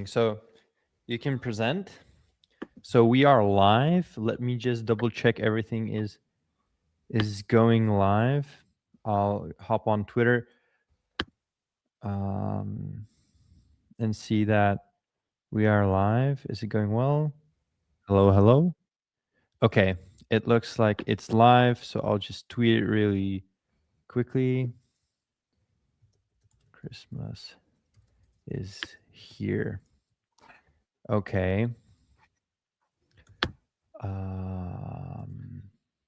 interesting. So you can present. So we are live. Let me just double check everything is going live. I'll hop on Twitter and see that we are live. Is it going well? Hello, hello. Okay, it looks like it's live. So I'll just tweet it really quickly. Christmas is here. Okay.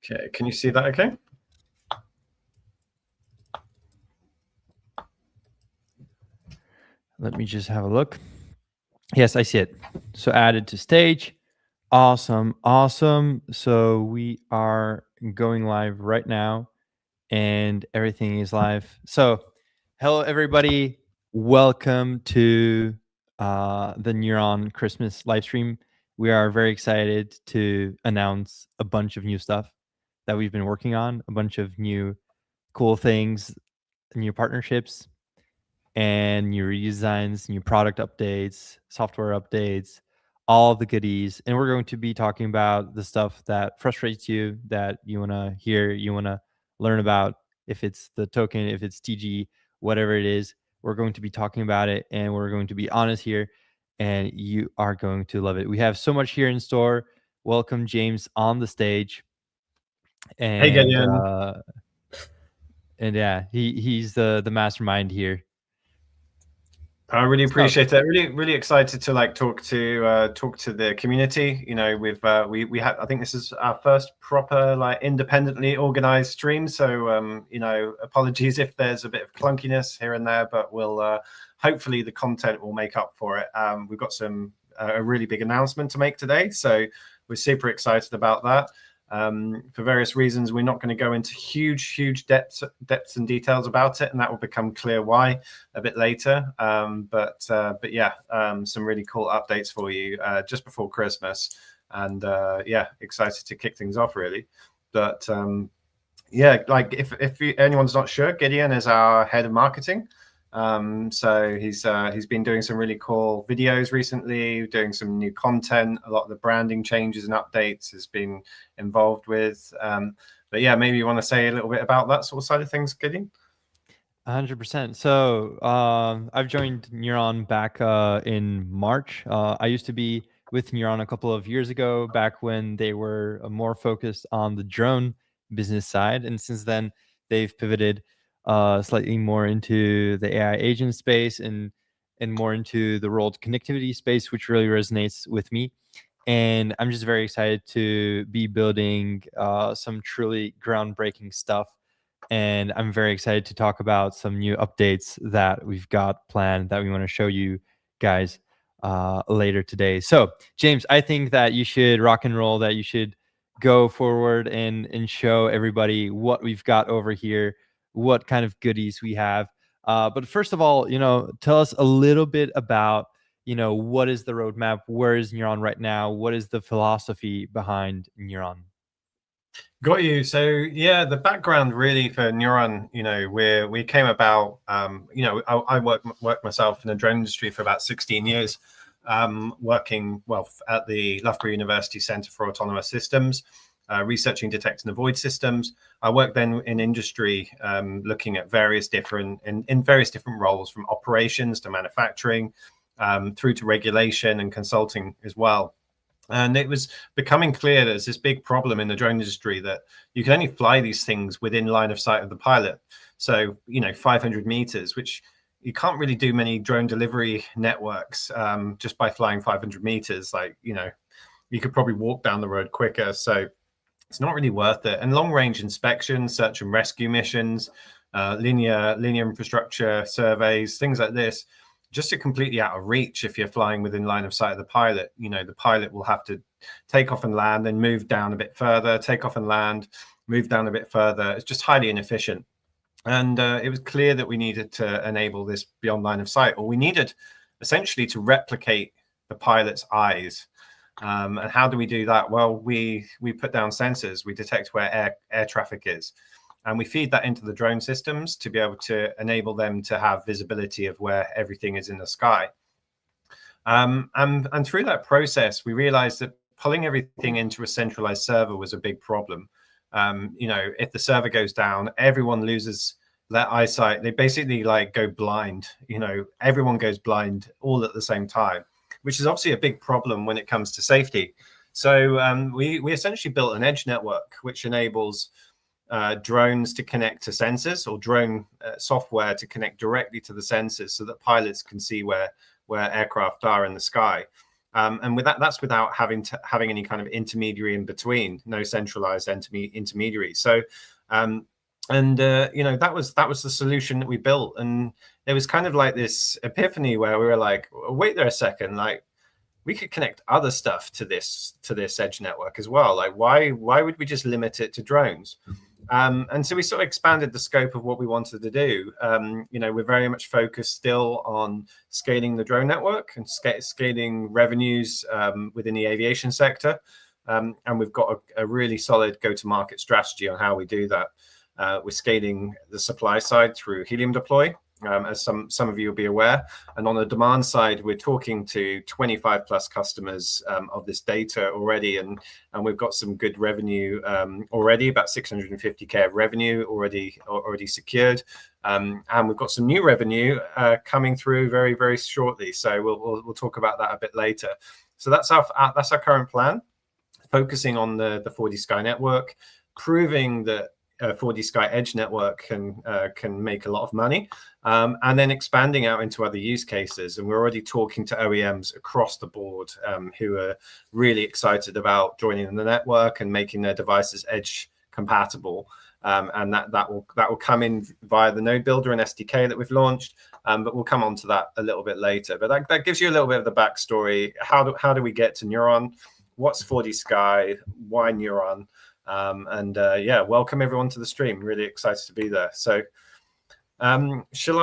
Okay, can you see that okay? Let me just have a look. Yes, I see it. So added to stage. Awesome. Awesome. So we are going live right now and everything is live. So hello, everybody. Welcome to the Neuron Christmas live stream. We are very excited to announce a bunch of new stuff that we've been working on, a bunch of new cool things, new partnerships, and new redesigns, new product updates, software updates, all the goodies. And we're going to be talking about the stuff that frustrates you, that you want to hear, you want to learn about. If it's the token, if it's TGE, whatever it is, we're going to be talking about it, and we're going to be honest here, and you are going to love it. We have so much here in store. Welcome, James, on the stage. And, hey, Gideon. And yeah, he's the mastermind here. I really appreciate it. Really excited to talk to the community. You know, we had, I think this is our first proper independently organized stream. So you know, apologies if there's a bit of clunkiness here and there, but we'll hopefully the content will make up for it. We've got a really big announcement to make today, so we're super excited about that. For various reasons, we're not going to go into huge depths and details about it, and that will become clear why a bit later. But yeah, some really cool updates for you just before Christmas, and yeah, excited to kick things off really. But yeah, like if anyone's not sure, Gideon is our head of marketing. So he's been doing some really cool videos recently, doing some new content. A lot of the branding changes and updates has been involved with. But yeah, maybe you want to say a little bit about that sort of side of things, Gideon? 100%. So I've joined Neuron back in March. I used to be with Neuron a couple of years ago, back when they were more focused on the drone business side. And since then, they've pivoted slightly more into the AI agent space and more into the world connectivity space, which really resonates with me. And I'm just very excited to be building some truly groundbreaking stuff. And I'm very excited to talk about some new updates that we've got planned that we want to show you guys later today. So, James, I think that you should rock and roll, that you should go forward and show everybody what we've got over here, what kind of goodies we have. But first of all, you know, tell us a little bit about, you know, what is the roadmap? Where is Neuron right now? What is the philosophy behind Neuron? Got you. So yeah, the background really for Neuron, you know, we came about, you know, I worked myself in the drone industry for about 16 years, working at the Loughborough University Centre for Autonomous Systems, researching detect and avoid systems. I worked then in industry, looking at various different roles, from operations to manufacturing, through to regulation and consulting as well. And it was becoming clear there's this big problem in the drone industry that you can only fly these things within line of sight of the pilot. So, you know, 500 meters, which you can't really do many drone delivery networks just by flying 500 meters. Like, you know, you could probably walk down the road quicker. So it's not really worth it. And long range inspections, search and rescue missions, linear infrastructure surveys, things like this, just are completely out of reach if you're flying within line of sight of the pilot. You know, the pilot will have to take off and land, then move down a bit further, take off and land, move down a bit further. It's just highly inefficient. And it was clear that we needed to enable this beyond line of sight, or we needed essentially to replicate the pilot's eyes. And how do we do that? Well, we put down sensors, we detect where air traffic is, and we feed that into the drone systems to be able to enable them to have visibility of where everything is in the sky. And through that process, we realized that pulling everything into a centralized server was a big problem. You know, if the server goes down, everyone loses their eyesight. They basically like go blind. You know, everyone goes blind all at the same time, which is obviously a big problem when it comes to safety. So we essentially built an edge network which enables drones to connect to sensors, or drone software to connect directly to the sensors, so that pilots can see where aircraft are in the sky. And with that, that's without having any kind of intermediary in between, no centralized intermediary. So, you know, that was the solution that we built. And there was kind of like this epiphany where we were like, wait there a second, like we could connect other stuff to this edge network as well. Like why would we just limit it to drones? And so we sort of expanded the scope of what we wanted to do. You know, we're very much focused still on scaling the drone network and scaling revenues within the aviation sector. And we've got a really solid go-to-market strategy on how we do that. We're scaling the supply side through Helium Deploy, as some of you will be aware. And on the demand side, we're talking to 25 plus customers of this data already, and we've got some good revenue already, about 650K of revenue already secured, and we've got some new revenue coming through very, very shortly. So we'll talk about that a bit later. So that's our current plan, focusing on the 4D Sky network, proving that 4D Sky Edge network can make a lot of money, and then expanding out into other use cases. And we're already talking to OEMs across the board who are really excited about joining the network and making their devices edge compatible. And that will come in via the node builder and SDK that we've launched. But we'll come on to that a little bit later. But that gives you a little bit of the backstory. How do we get to Neuron? What's 4D Sky? Why Neuron? Yeah, welcome everyone to the stream. Really excited to be there. So, shall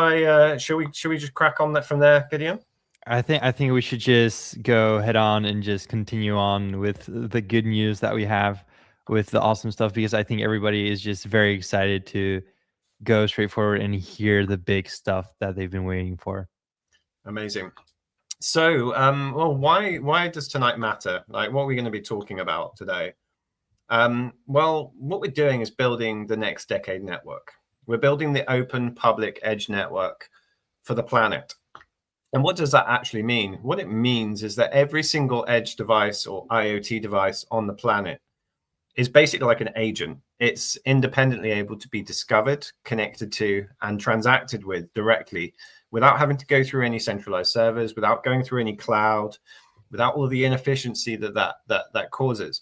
we just crack on that from there, Gideon? I think we should just go head on and just continue on with the good news that we have with the awesome stuff, because I think everybody is just very excited to go straight forward and hear the big stuff that they've been waiting for. Amazing. So, well, why does tonight matter? Like, what are we going to be talking about today? Well, what we're doing is building the next decade network. We're building the open public edge network for the planet. And what does that actually mean? What it means is that every single edge device or IoT device on the planet is basically like an agent. It's independently able to be discovered, connected to, and transacted with directly without having to go through any centralized servers, without going through any cloud, without all of the inefficiency that causes.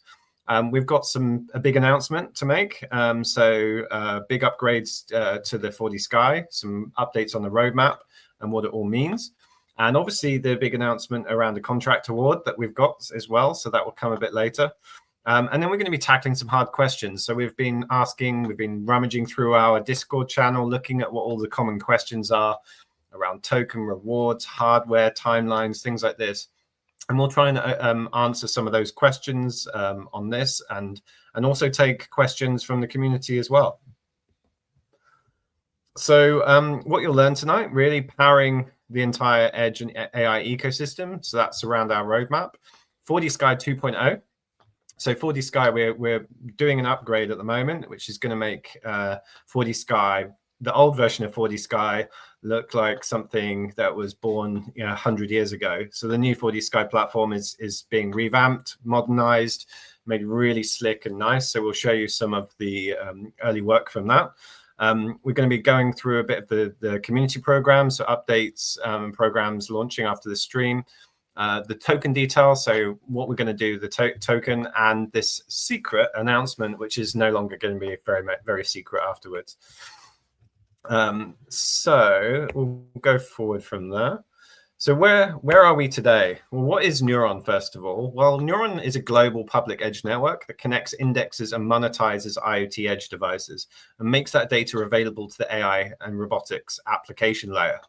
We've got a big announcement to make. So big upgrades to the 4D Sky, some updates on the roadmap and what it all means. And obviously the big announcement around the contract award that we've got as well. So that will come a bit later. And then we're going to be tackling some hard questions. So we've been rummaging through our Discord channel, looking at what all the common questions are around token rewards, hardware, timelines, things like this. And we'll try and answer some of those questions on this, and also take questions from the community as well. So what you'll learn tonight, really powering the entire edge and AI ecosystem. So that's around our roadmap. 4D Sky 2.0. So 4D Sky, we're doing an upgrade at the moment, which is going to make 4D Sky, the old version of 4D Sky, look like something that was born 100 years ago. So the new 4D Sky platform is being revamped, modernized, made really slick and nice. So we'll show you some of the early work from that. We're going to be going through a bit of the community programs, so updates and programs launching after the stream. The token details, so what we're going to do, the token, and this secret announcement, which is no longer going to be very, very secret afterwards. So we'll go forward from there. So where are we today? Well, what is Neuron, first of all? Well, Neuron is a global public edge network that connects, indexes, and monetizes IoT edge devices and makes that data available to the AI and robotics application layer.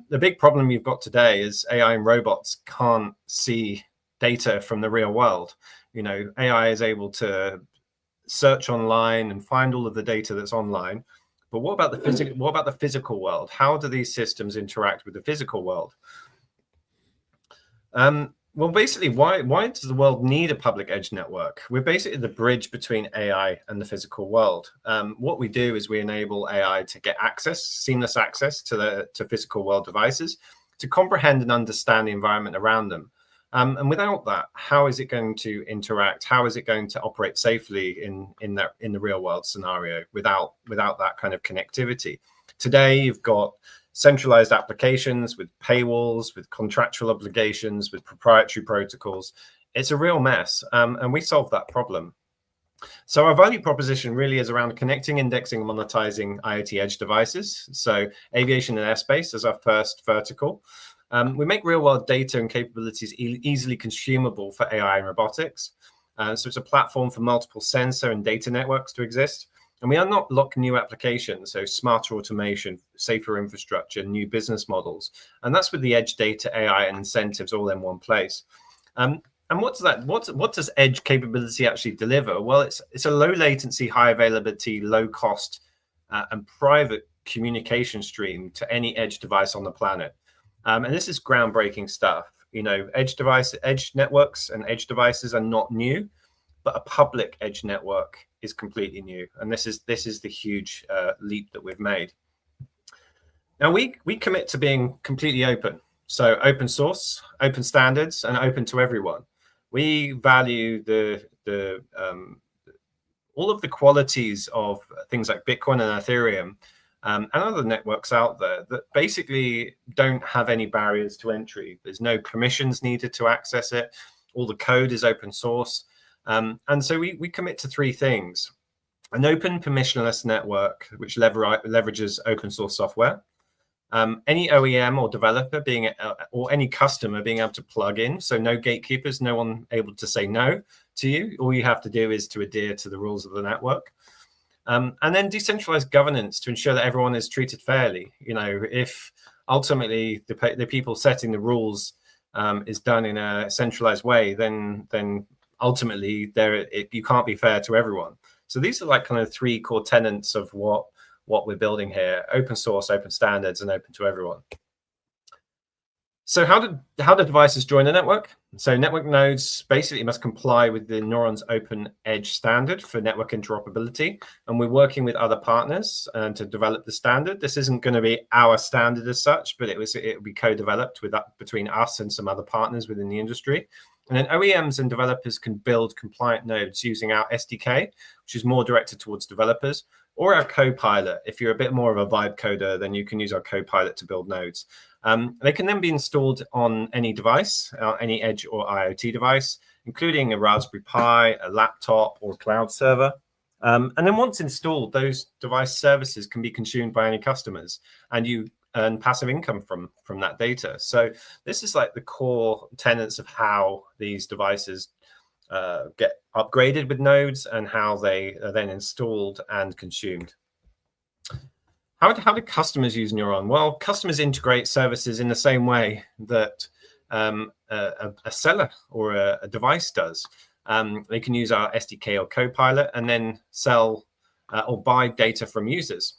The big problem you've got today is AI and robots can't see data from the real world. AI is able to search online and find all of the data that's online. But what about the physical world? How do these systems interact with the physical world? Well, basically, why does the world need a public edge network? We're basically the bridge between AI and the physical world. What we do is we enable AI to get access, seamless access to physical world devices, to comprehend and understand the environment around them. And without that, how is it going to interact? How is it going to operate safely in the real world scenario without that kind of connectivity? Today, you've got centralized applications with paywalls, with contractual obligations, with proprietary protocols. It's a real mess, and we solve that problem. So our value proposition really is around connecting, indexing, and monetizing IoT edge devices. So aviation and airspace is our first vertical. We make real-world data and capabilities easily consumable for AI and robotics. So it's a platform for multiple sensor and data networks to exist. And we unlock new applications, so smarter automation, safer infrastructure, new business models. And that's with the edge data, AI, and incentives all in one place. And what's that? What does edge capability actually deliver? Well, it's a low latency, high availability, low cost, and private communication stream to any edge device on the planet. And this is groundbreaking stuff. You know, edge networks and edge devices are not new, but a public edge network is completely new. And this is the huge leap that we've made. Now we commit to being completely open. So open source, open standards, and open to everyone. We value all of the qualities of things like Bitcoin and Ethereum and other networks out there that basically don't have any barriers to entry. There's no permissions needed to access it. All the code is open source. And so we commit to three things: an open permissionless network, which leverages open source software. Any OEM or developer or any customer being able to plug in, so no gatekeepers, no one able to say no to you. All you have to do is to adhere to the rules of the network. And then decentralized governance to ensure that everyone is treated fairly. You know, if ultimately the people setting the rules is done in a centralized way, then ultimately you can't be fair to everyone. So these are like kind of three core tenets of what we're building here: open source, open standards, and open to everyone. So how do devices join the network? So network nodes basically must comply with the Neuron's open edge standard for network interoperability. And we're working with other partners to develop the standard. This isn't going to be our standard as such, but it will be co-developed between us and some other partners within the industry. And then OEMs and developers can build compliant nodes using our SDK, which is more directed towards developers, or our Copilot. If you're a bit more of a vibe coder, then you can use our Copilot to build nodes. They can then be installed on any device, any edge or IoT device, including a Raspberry Pi, a laptop, or a cloud server. And then once installed, those device services can be consumed by any customers, and you earn passive income from that data. So this is like the core tenets of how these devices get upgraded with nodes and how they are then installed and consumed. How do customers use Neuron? Well, customers integrate services in the same way that a seller or a device does. They can use our SDK or Copilot and then sell or buy data from users.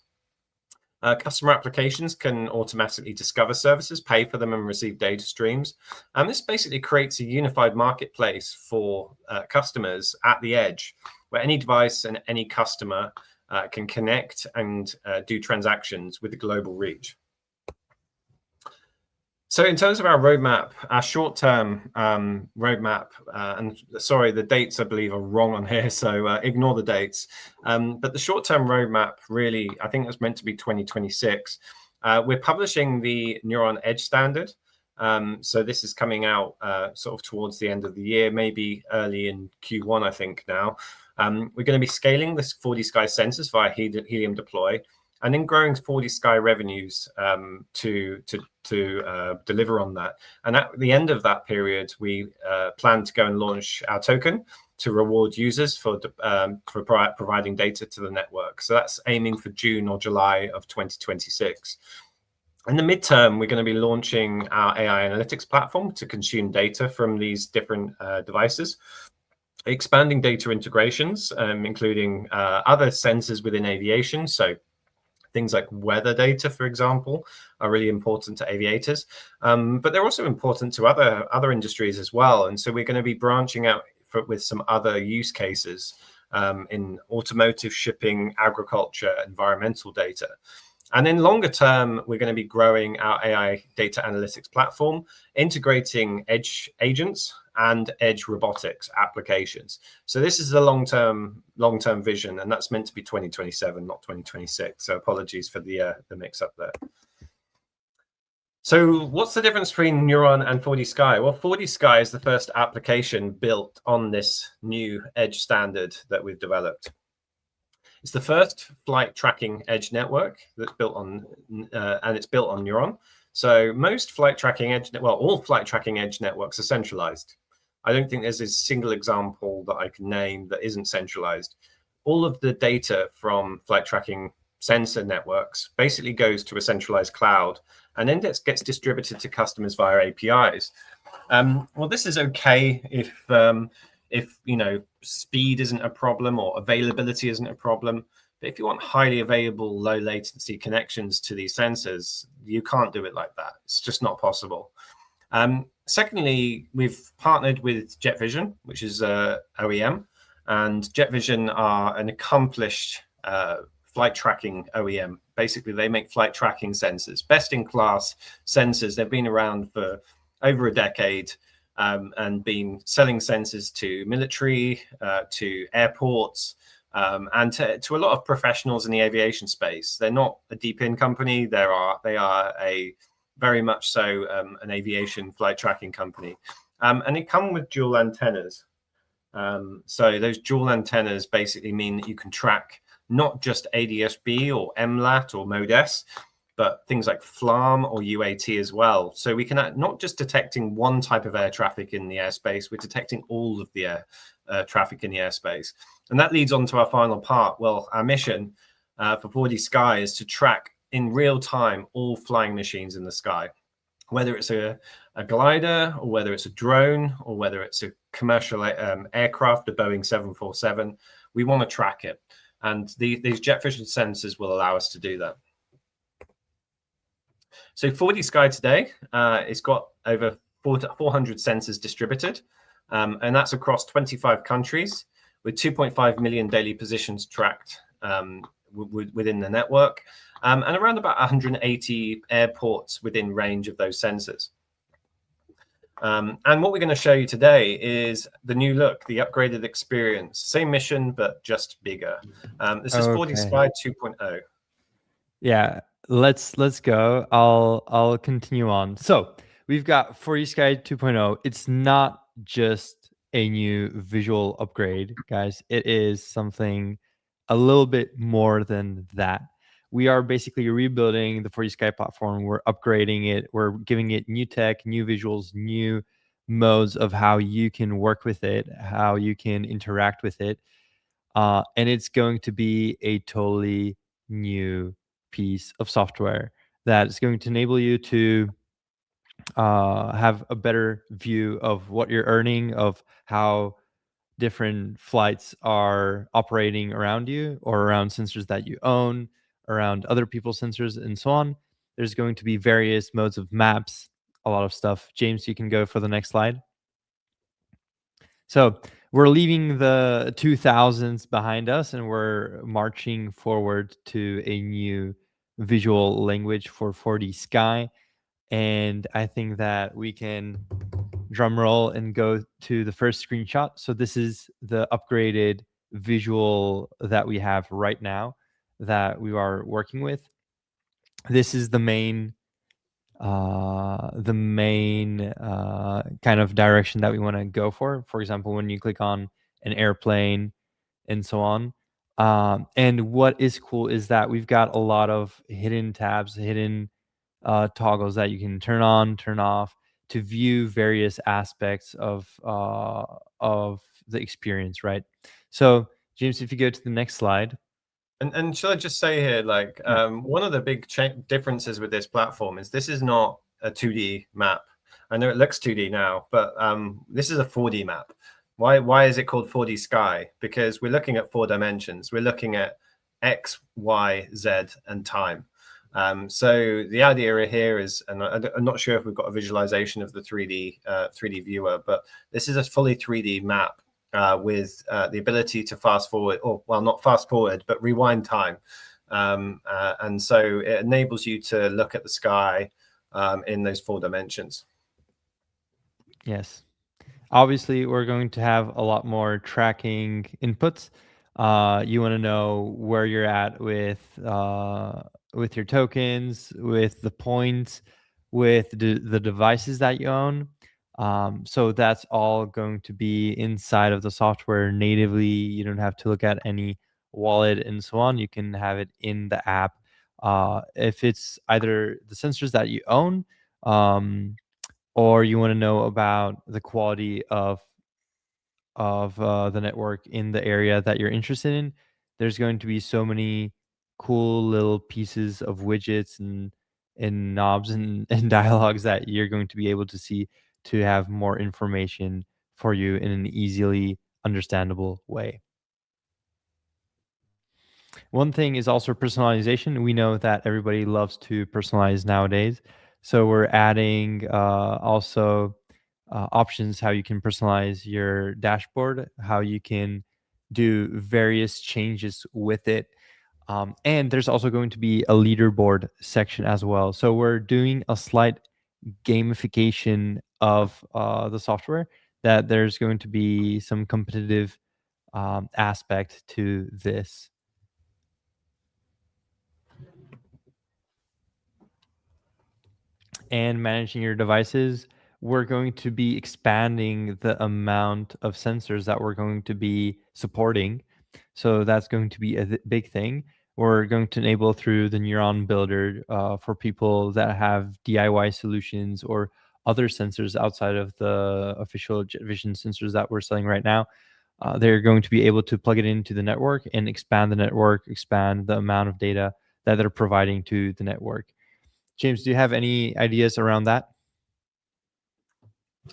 Customer applications can automatically discover services, pay for them, and receive data streams. And this basically creates a unified marketplace for customers at the edge, where any device and any customer can connect and do transactions with a global reach. So in terms of our roadmap, our short-term roadmap, and sorry, the dates I believe are wrong on here, so ignore the dates. But the short-term roadmap really, I think it's meant to be 2026. We're publishing the Neuron Edge standard. So this is coming out sort of towards the end of the year, maybe early in Q1, I think now. We're going to be scaling this 4D Sky sensors via Helium Deploy, and then growing 4D Sky revenues to deliver on that. And at the end of that period, we plan to go and launch our token to reward users for providing data to the network. So that's aiming for June or July of 2026. In the midterm, we're going to be launching our AI analytics platform to consume data from these different devices, expanding data integrations, including other sensors within aviation. So things like weather data, for example, are really important to aviators, but they're also important to other industries as well. And so we're going to be branching out with some other use cases in automotive, shipping, agriculture, environmental data. And then longer term, we're going to be growing our AI data analytics platform, integrating edge agents and edge robotics applications. So this is the long-term vision, and that's meant to be 2027, not 2026. So apologies for the mix-up there. So what's the difference between Neuron and 4D Sky? Well, 4D Sky is the first application built on this new edge standard that we've developed. It's the first flight tracking edge network that's built on, and it's built on Neuron. So most flight tracking edge, well, all flight tracking edge networks are centralized. I don't think there's a single example that I can name that isn't centralized. All of the data from flight tracking sensor networks basically goes to a centralized cloud and then gets distributed to customers via APIs. Well, this is okay if you know, speed isn't a problem or availability isn't a problem. But if you want highly available, low latency connections to these sensors, you can't do it like that. It's just not possible. Secondly, we've partnered with Jet Vision, which is OEM, and Jet Vision are an accomplished flight tracking OEM. Basically, they make flight tracking sensors, best in class sensors. They've been around for over a decade. And been selling sensors to military, to airports, and to a lot of professionals in the aviation space. They're not a deep-in company. They are a very much so an aviation flight tracking company. And they come with dual antennas. So those dual antennas basically mean that you can track not just ADS-B or MLAT or Mode S, but things like FLARM or UAT as well. So we can not just detecting one type of air traffic in the airspace, we're detecting all of the air traffic in the airspace. And that leads on to our final part. Well, our mission for 4D Sky is to track in real time all flying machines in the sky, whether it's a glider or whether it's a drone or whether it's a commercial aircraft, a Boeing 747, we want to track it. And these Jet Vision sensors will allow us to do that. So 4D Sky today, it's got over 400 sensors distributed, and that's across 25 countries with 2.5 million daily positions tracked within the network, and around about 180 airports within range of those sensors. And what we're going to show you today is the new look, the upgraded experience, same mission, but just bigger. This is 4D Sky 2.0. Yeah. Let's go. I'll continue on. So we've got 4D Sky 2.0. It's not just a new visual upgrade, guys. It is something a little bit more than that. We are basically rebuilding the 4D Sky platform. We're upgrading it. We're giving it new tech, new visuals, new modes of how you can work with it, how you can interact with it. And it's going to be a totally new piece of software that is going to enable you to have a better view of what you're earning, of how different flights are operating around you or around sensors that you own, around other people's sensors, and so on. There's going to be various modes of maps, a lot of stuff. James, you can go for the next slide. So we're leaving the 2000s behind us and we're marching forward to a new visual language for 4D Sky. And I think that we can drum roll and go to the first screenshot. So this is the upgraded visual that we have right now that we are working with. This is the main kind of direction that we want to go for. For example, when you click on an airplane and so on. And what is cool is that we've got a lot of hidden tabs, hidden toggles that you can turn on, turn off to view various aspects of the experience, right? So, James, if you go to the next slide. And shall I just say here, like, one of the big differences with this platform is this is not a 2D map. I know it looks 2D now, but this is a 4D map. Why is it called 4D Sky? Because we're looking at 4 dimensions. We're looking at X, Y, Z, and time. So the idea here is, and I'm not sure if we've got a visualization of the 3D viewer, but this is a fully 3D map with the ability to fast forward, or well, not fast forward, but rewind time. And so it enables you to look at the sky in those 4 dimensions. Yes. Obviously, we're going to have a lot more tracking inputs. You want to know where you're at with your tokens, with the points, with the devices that you own. So that's all going to be inside of the software natively. You don't have to look at any wallet and so on. You can have it in the app. If it's either the sensors that you own, or you want to know about the quality of the network in the area that you're interested in, there's going to be so many cool little pieces of widgets and knobs and dialogues that you're going to be able to see to have more information for you in an easily understandable way. One thing is also personalization. We know that everybody loves to personalize nowadays. So we're adding also options how you can personalize your dashboard, how you can do various changes with it. And there's also going to be a leaderboard section as well. So we're doing a slight gamification of the software, that there's going to be some competitive aspect to this. And managing your devices, we're going to be expanding the amount of sensors that we're going to be supporting. So that's going to be a big thing. We're going to enable through the Neuron Builder for people that have DIY solutions or other sensors outside of the official Jet Vision sensors that we're selling right now. They're going to be able to plug it into the network and expand the network, expand the amount of data that they're providing to the network. James, do you have any ideas around that?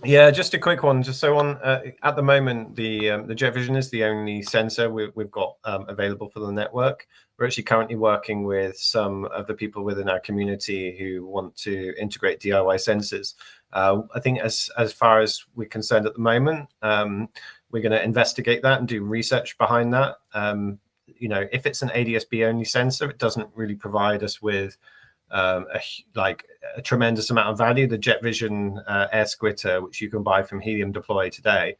Yeah, just a quick one. Just so on, at the moment, the Jet Vision is the only sensor we've got available for the network. We're actually currently working with some of the people within our community who want to integrate DIY sensors. I think as far as we're concerned at the moment, we're going to investigate that and do research behind that. You know, if it's an ADS-B only sensor, it doesn't really provide us with a tremendous amount of value. The Jet Vision Air Squitter, which you can buy from Helium Deploy today,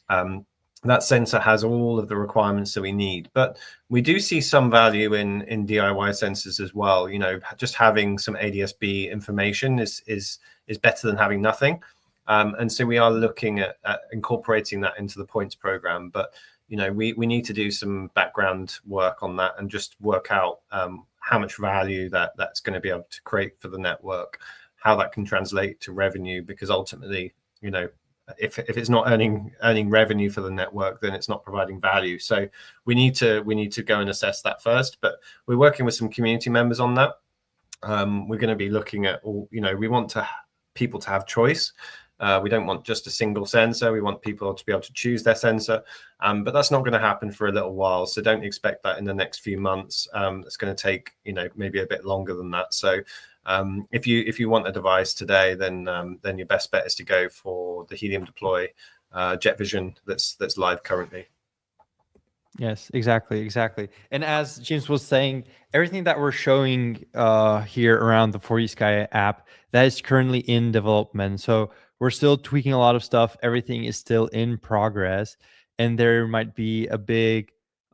that sensor has all of the requirements that we need. But we do see some value in DIY sensors as well. You know, just having some ADS-B information is better than having nothing. And so we are looking at incorporating that into the points program. But you know, we need to do some background work on that and just work out how much value that's going to be able to create for the network, how that can translate to revenue, because ultimately, you know, if it's not earning revenue for the network, then it's not providing value. So we need to go and assess that first. But we're working with some community members on that. We're going to be looking at all, you know, we want people to have choice. We don't want just a single sensor. We want people to be able to choose their sensor, but that's not going to happen for a little while. So don't expect that in the next few months. It's going to take, you know, maybe a bit longer than that. So if you want a device today, then your best bet is to go for the Helium Deploy Jet Vision that's live currently. Yes, exactly. And as James was saying, everything that we're showing here around the 4U Sky app, that is currently in development. So we're still tweaking a lot of stuff. Everything is still in progress, and there might be a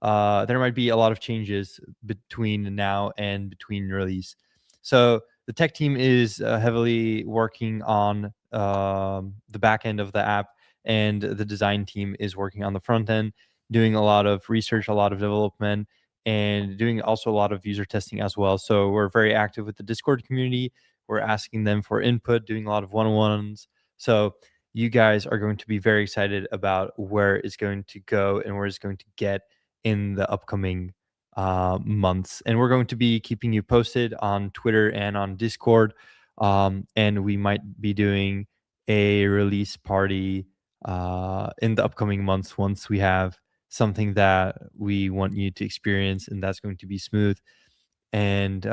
lot of changes between now and between release. So the tech team is heavily working on the back end of the app, and the design team is working on the front end, doing a lot of research, a lot of development, and doing also a lot of user testing as well. So we're very active with the Discord community. We're asking them for input, doing a lot of one-on-ones. So you guys are going to be very excited about where it's going to go and where it's going to get in the upcoming months. And we're going to be keeping you posted on Twitter and on Discord. And we might be doing a release party in the upcoming months once we have something that we want you to experience, and that's going to be smooth. And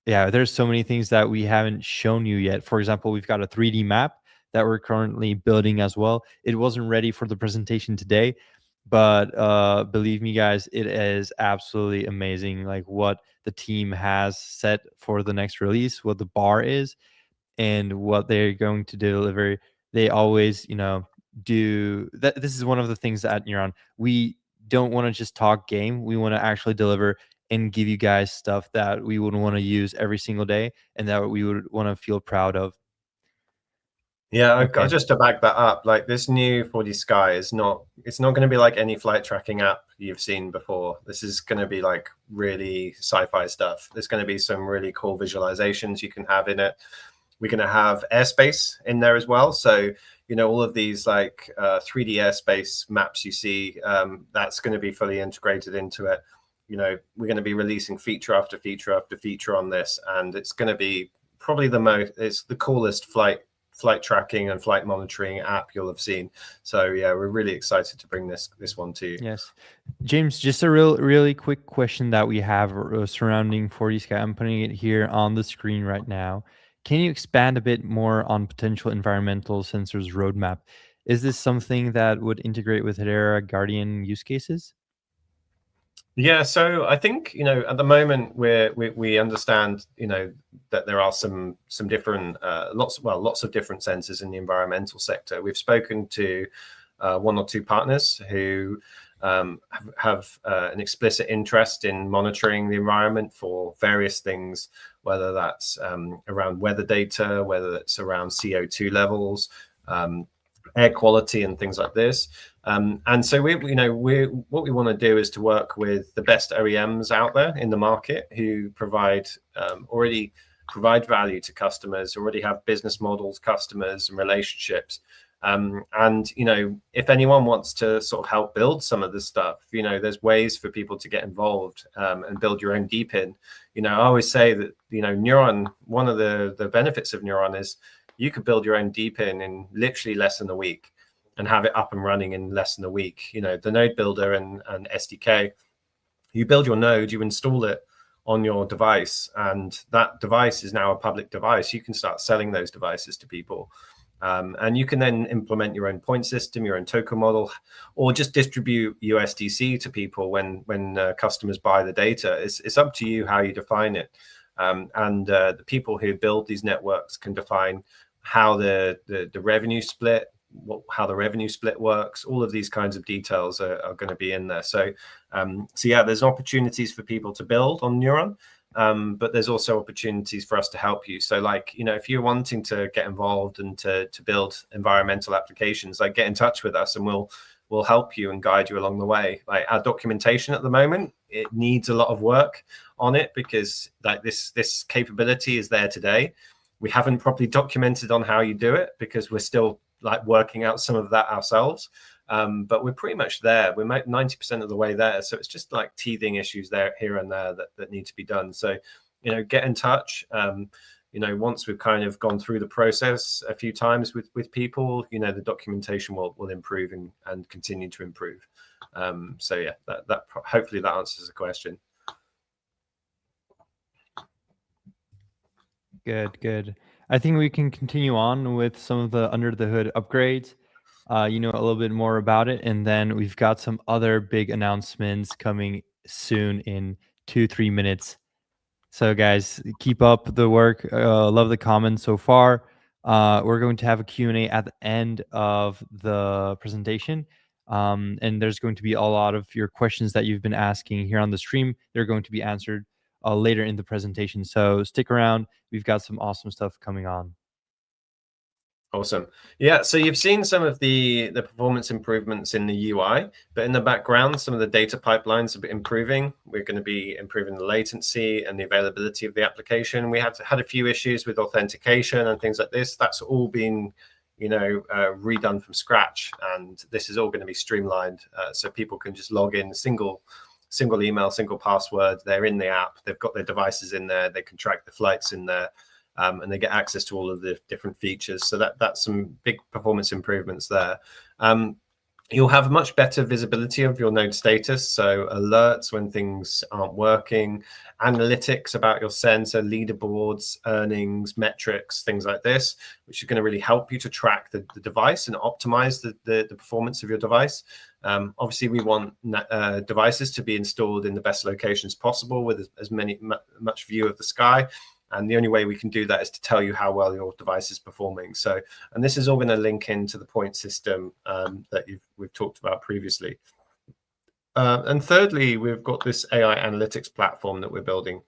yeah, there's so many things that we haven't shown you yet. For example, we've got a 3D map that we're currently building as well. It wasn't ready for the presentation today, but believe me, guys, it is absolutely amazing. Like what the team has set for the next release, what the bar is, and what they're going to deliver. They always, do that. This is one of the things at Neuron. We don't want to just talk game. We want to actually deliver and give you guys stuff that we would want to use every single day and that we would want to feel proud of. Yeah, Okay. just to back that up, like this new 4D Sky is not, it's not going to be like any flight tracking app you've seen before. This is going to be like really sci-fi stuff. There's going to be some really cool visualizations you can have in it. We're going to have airspace in there as well. So, all of these like 3D airspace maps you see, that's going to be fully integrated into it. We're going to be releasing feature after feature after feature on this, and it's going to be probably it's the coolest flight tracking and flight monitoring app you'll have seen. So yeah, we're really excited to bring this one to you. Yes, James, just a really quick question that we have surrounding 4D Sky. I'm putting it here on the screen right now. Can you expand a bit more on potential environmental sensors roadmap? Is this something that would integrate with Hedera Guardian use cases? Yeah, so I think at the moment we understand that there are some different lots of different sensors in the environmental sector. We've spoken to one or two partners who have an explicit interest in monitoring the environment for various things, whether that's around weather data, whether it's around CO2 levels, air quality, and things like this. And so what we want to do is to work with the best OEMs out there in the market who already provide value to customers, already have business models, customers, and relationships. And if anyone wants to sort of help build some of this stuff, there's ways for people to get involved and build your own DPIN. I always say that Neuron, one of the benefits of Neuron is you could build your own DPIN in literally less than a week and have it up and running in less than a week. The node builder and SDK, you build your node, you install it on your device, and that device is now a public device. You can start selling those devices to people. And you can then implement your own point system, your own token model, or just distribute USDC to people when customers buy the data. It's up to you how you define it. And the people who build these networks can define how the revenue split, how the revenue split works. All of these kinds of details are going to be in there. So yeah, there's opportunities for people to build on Neuron. But there's also opportunities for us to help you. So if you're wanting to get involved and to build environmental applications, get in touch with us and we'll help you and guide you along the way. Our documentation at the moment, it needs a lot of work on it because this capability is there today. We haven't properly documented on how you do it because we're still working out some of that ourselves. But we're pretty much there. We're 90% of the way there. So it's just teething issues there, here and there that need to be done. So, get in touch. Once we've kind of gone through the process a few times with people, the documentation will improve and continue to improve. So yeah, that hopefully that answers the question. Good. I think we can continue on with some of the under the hood upgrades. A little bit more about it, and then we've got some other big announcements coming soon in 2-3 minutes. So guys, keep up the work. Love the comments so far. We're going to have a Q&A at the end of the presentation. And there's going to be a lot of your questions that you've been asking here on the stream. They're going to be answered later in the presentation. So stick around. We've got some awesome stuff coming on. Awesome. Yeah, so you've seen some of the performance improvements in the UI, but in the background, some of the data pipelines are improving. We're going to be improving the latency and the availability of the application. We had a few issues with authentication and things like this. That's all been redone from scratch, and this is all going to be streamlined so people can just log in single email, single password. They're in the app. They've got their devices in there. They can track the flights in there. And they get access to all of the different features. So that's some big performance improvements there. You'll have much better visibility of your node status, so alerts when things aren't working, analytics about your sensor, leaderboards, earnings, metrics, things like this, which are going to really help you to track the device and optimize the performance of your device. Obviously, we want devices to be installed in the best locations possible with as much view of the sky. And the only way we can do that is to tell you how well your device is performing. So, and this is all going to link into the point system that we've talked about previously. And thirdly, we've got this AI analytics platform that we're building.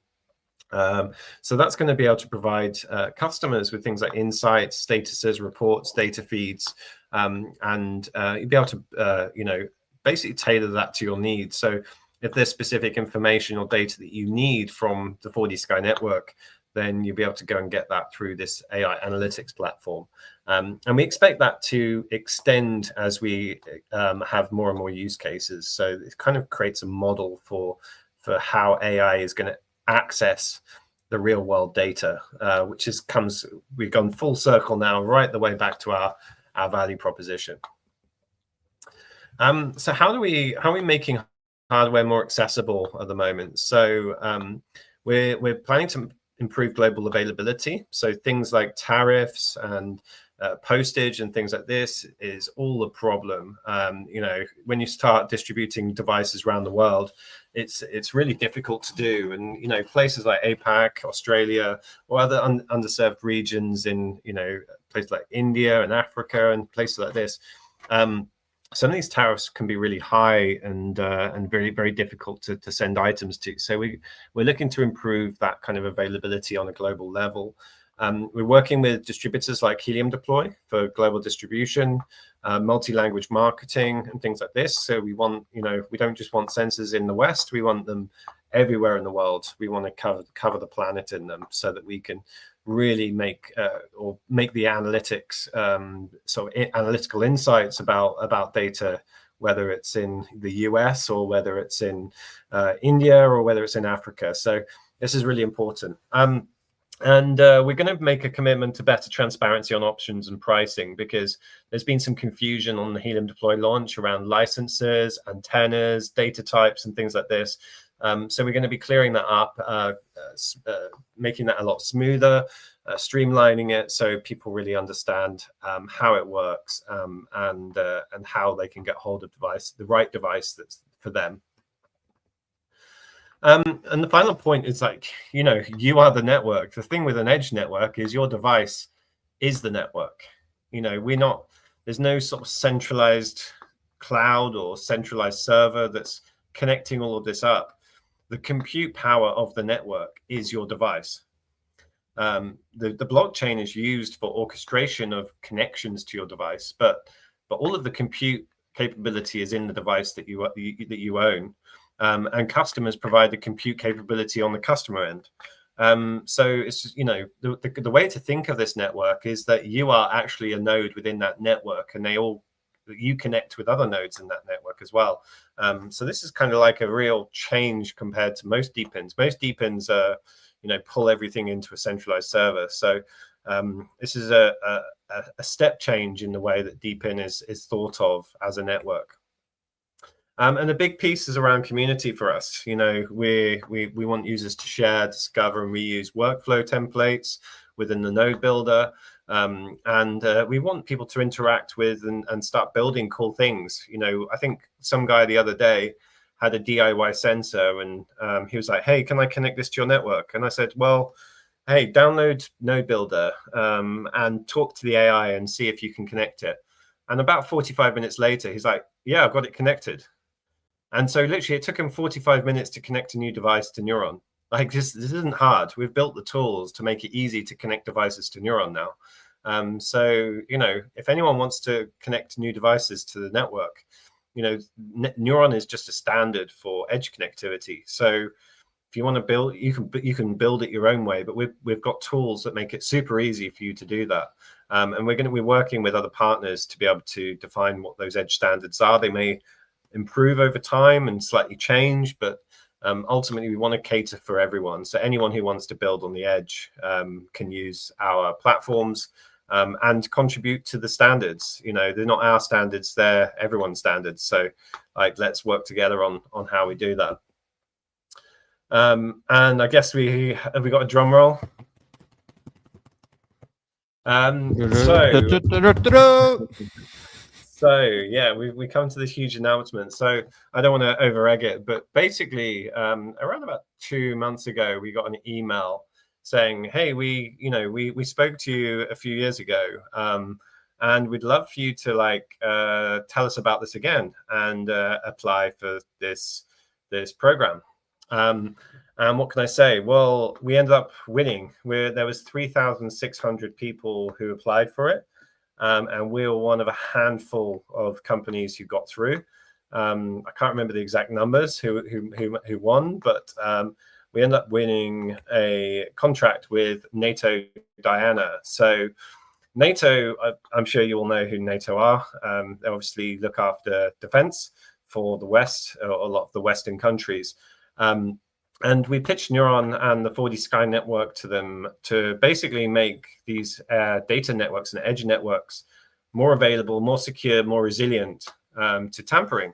So that's going to be able to provide customers with things like insights, statuses, reports, data feeds, and you'll be able to, basically tailor that to your needs. So if there's specific information or data that you need from the 4D Sky network, then you'll be able to go and get that through this AI analytics platform. And we expect that to extend as we have more and more use cases. So it kind of creates a model for how AI is going to access the real world data, which we've gone full circle now, right the way back to our value proposition. So how are we making hardware more accessible at the moment? So we're planning to improve global availability. So things like tariffs and postage and things like this is all a problem. When you start distributing devices around the world, it's really difficult to do. And places like APAC, Australia, or other underserved regions in places like India and Africa and places like this, some of these tariffs can be really high and very, very difficult to send items to. So we're looking to improve that kind of availability on a global level. We're working with distributors like Helium Deploy for global distribution, multi-language marketing and things like this. So we want, we don't just want sensors in the West, we want them everywhere in the world. We want to cover the planet in them so that we can really make the analytics, analytical insights about data, whether it's in the US or whether it's in India or whether it's in Africa. So this is really important. And we're going to make a commitment to better transparency on options and pricing, because there's been some confusion on the Helium Deploy launch around licenses, antennas, data types, and things like this. So we're going to be clearing that up, making that a lot smoother, streamlining it so people really understand how it works and how they can get hold of the right device that's for them. And the final point is you are the network. The thing with an edge network is your device is the network. There's no sort of centralized cloud or centralized server that's connecting all of this up. The compute power of the network is your device. The blockchain is used for orchestration of connections to your device, but all of the compute capability is in the device that you own. And customers provide the compute capability on the customer end. So it's just, the way to think of this network is that you are actually a node within that network, and you connect with other nodes in that network as well. So this is kind of like a real change compared to most DPINs. Most DPINs pull everything into a centralized server. So this is a step change in the way that DPIN is thought of as a network. And a big piece is around community for us. We want users to share, discover, and reuse workflow templates within the node builder. And we want people to interact with and start building cool things. I think some guy the other day had a DIY sensor, and he was like, "Hey, can I connect this to your network?" And I said, "Well, hey, download Node Builder and talk to the AI and see if you can connect it." And about 45 minutes later, he's like, "Yeah, I've got it connected." And so literally it took him 45 minutes to connect a new device to Neuron. This isn't hard. We've built the tools to make it easy to connect devices to Neuron now. So, if anyone wants to connect new devices to the network, Neuron is just a standard for edge connectivity. So if you want to build, you can build it your own way, but we've got tools that make it super easy for you to do that. And we're going to be working with other partners to be able to define what those edge standards are. They may improve over time and slightly change, but ultimately we want to cater for everyone. So anyone who wants to build on the edge can use our platforms, and contribute to the standards. You know, they're not our standards, they're everyone's standards. So like, let's work together on how we do that. And I guess we got a drum roll. So yeah, we come to this huge announcement. So I don't want to over egg it, but basically, around about 2 months ago, we got an email saying, "Hey, we spoke to you a few years ago, and we'd love for you to like tell us about this again and apply for this program." And what can I say? Well, we ended up winning. There was 3,600 people who applied for it. And we were one of a handful of companies who got through. I can't remember the exact numbers who won, but we ended up winning a contract with NATO Diana. So NATO, I'm sure you all know who NATO are. They obviously look after defense for the West, or a lot of the Western countries. And we pitched Neuron and the 4D Sky network to them to basically make these data networks and edge networks more available, more secure, more resilient to tampering.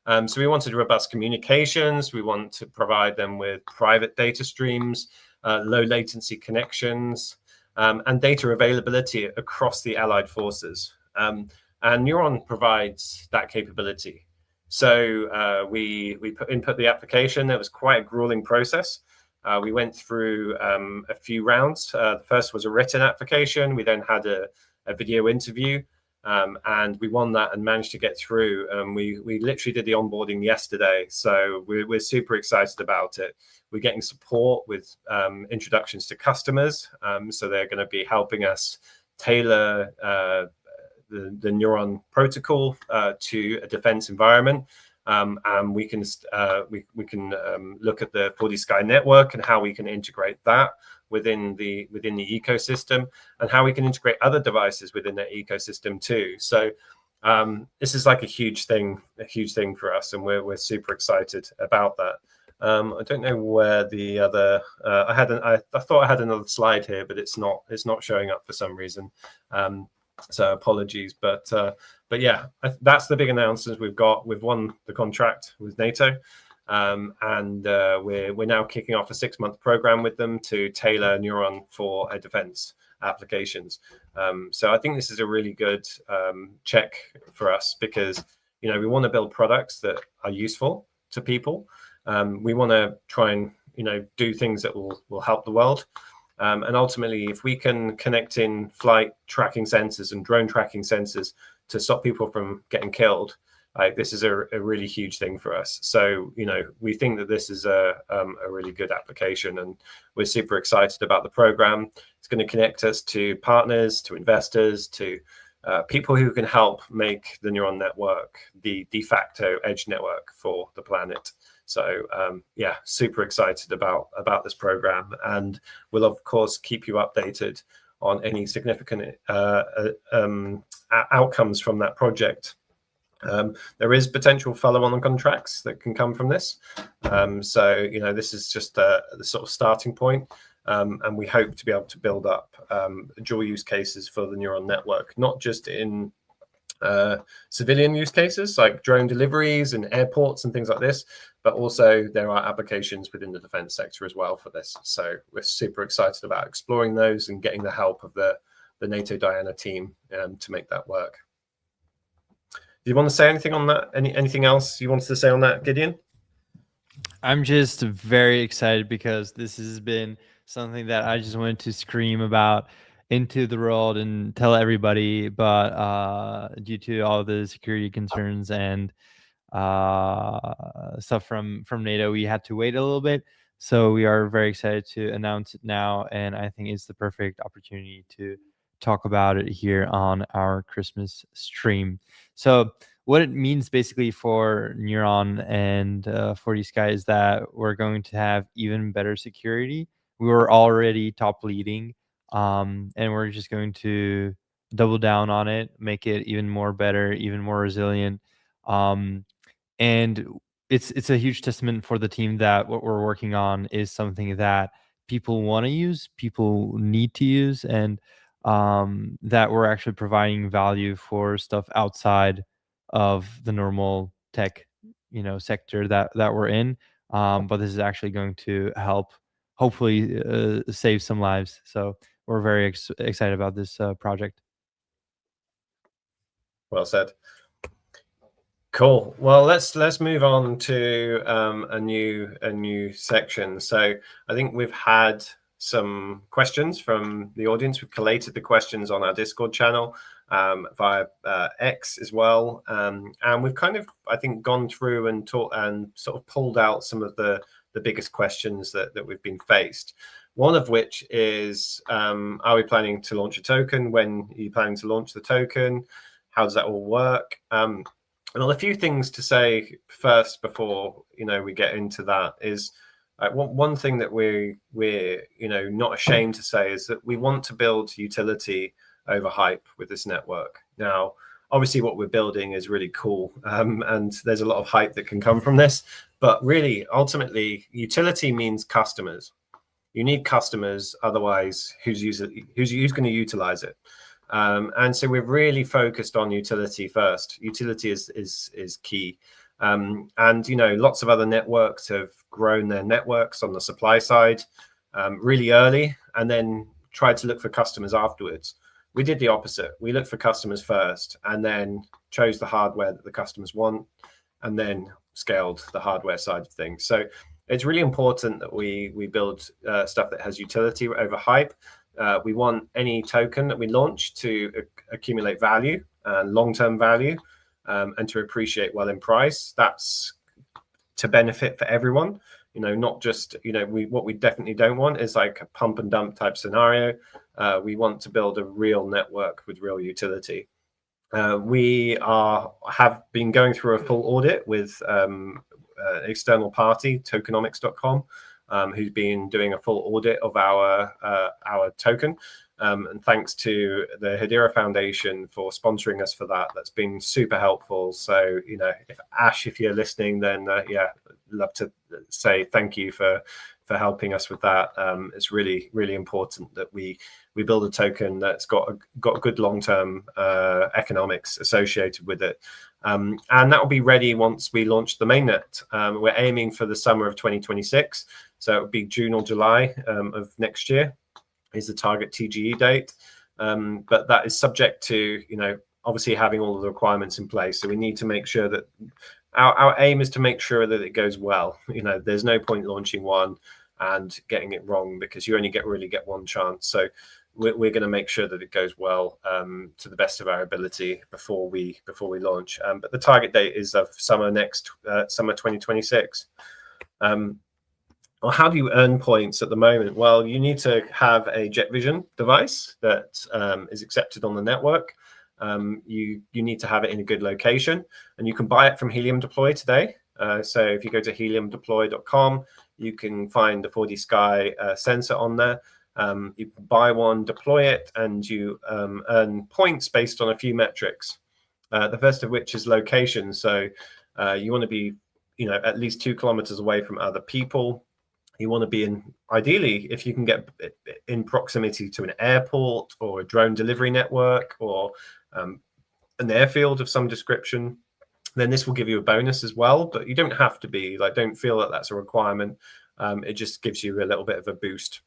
So we wanted robust communications. We want to provide them with private data streams, low latency connections, and data availability across the allied forces. And Neuron provides that capability. So we input the application. It was quite a grueling process. We went through a few rounds. The first was a written application. We then had a video interview, and we won that and managed to get through. We literally did the onboarding yesterday, so we're super excited about it. We're getting support with introductions to customers, so they're going to be helping us tailor the Neuron protocol to a defense environment, and we can look at the 4D Sky network and how we can integrate that within the ecosystem, and how we can integrate other devices within that ecosystem too. So this is like a huge thing for us, and we're super excited about that. I don't know where the other I thought I had another slide here, but it's not showing up for some reason. So apologies, but yeah, that's the big announcements we've got. We've won the contract with NATO, and we're now kicking off a 6-month program with them to tailor Neuron for defense applications. So I think this is a really good check for us, because we want to build products that are useful to people. We want to try and do things that will help the world. And ultimately, if we can connect in flight tracking sensors and drone tracking sensors to stop people from getting killed, this is a really huge thing for us. So, we think that this is a really good application, and we're super excited about the program. It's going to connect us to partners, to investors, to people who can help make the Neuron network the de facto edge network for the planet. So yeah, super excited about this program, and we'll of course keep you updated on any significant outcomes from that project. There is potential follow-on contracts that can come from this. So this is just the sort of starting point, and we hope to be able to build up dual use cases for the Neuron network, not just in civilian use cases like drone deliveries and airports and things like this, but also there are applications within the defense sector as well for this. So we're super excited about exploring those and getting the help of the NATO Diana team to make that work. Do you want to say anything on that? Anything else you wanted to say on that, Gideon? I'm just very excited because this has been something that I just wanted to scream about into the world and tell everybody, but due to all the security concerns and stuff from NATO, we had to wait a little bit. So we are very excited to announce it now, and I think it's the perfect opportunity to talk about it here on our Christmas stream. So what it means basically for Neuron and 4D Sky is that we're going to have even better security. We were already top leading, and we're just going to double down on it, make it even more better, even more resilient. And it's a huge testament for the team that what we're working on is something that people want to use, people need to use, and that we're actually providing value for stuff outside of the normal tech, sector that we're in. But this is actually going to help, hopefully, save some lives. So we're very excited about this project. Well said. Cool. Well, let's move on to a new section. So I think we've had some questions from the audience. We've collated the questions on our Discord channel via X as well, and we've kind of, I think, gone through and taught and sort of pulled out some of the biggest questions that we've been faced. One of which is, are we planning to launch a token? When are you planning to launch the token? How does that all work? Well, a few things to say first before we get into that is one thing that we're not ashamed to say is that we want to build utility over hype with this network. Now, obviously, what we're building is really cool, and there's a lot of hype that can come from this. But really, ultimately, utility means customers. You need customers, otherwise, who's going to utilize it? And so we've really focused on utility first. Utility is key. And lots of other networks have grown their networks on the supply side really early, and then tried to look for customers afterwards. We did the opposite. We looked for customers first, and then chose the hardware that the customers want, and then scaled the hardware side of things. So it's really important that we build stuff that has utility over hype. We want any token that we launch to accumulate value and long-term value, and to appreciate well in price. That's to benefit for everyone, not just, what we definitely don't want is like a pump and dump type scenario. We want to build a real network with real utility. We have been going through a full audit with an external party, tokenomics.com, who's been doing a full audit of our token. And thanks to the Hedera Foundation for sponsoring us for that. That's been super helpful. So, if Ash, if you're listening, then love to say thank you for helping us with that. It's really, really important that we build a token that's got good long-term economics associated with it. And that will be ready once we launch the mainnet. We're aiming for the summer of 2026. So it would be June or July of next year is the target TGE date. But that is subject to, obviously having all of the requirements in place. So we need to make sure that our aim is to make sure that it goes well. There's no point launching one and getting it wrong, because you only really get one chance. So we're going to make sure that it goes well to the best of our ability before we launch. But the target date is of summer 2026. Well, how do you earn points at the moment? Well, you need to have a Jet Vision device that is accepted on the network. You need to have it in a good location, and you can buy it from Helium Deploy today. So if you go to heliumdeploy.com, you can find the 4D Sky sensor on there. You buy one, deploy it, and you earn points based on a few metrics. The first of which is location. So you want to be, at least 2 kilometers away from other people. You want to be ideally, if you can get in proximity to an airport or a drone delivery network or an airfield of some description, then this will give you a bonus as well. But you don't have to be, don't feel that that's a requirement. It just gives you a little bit of a boost.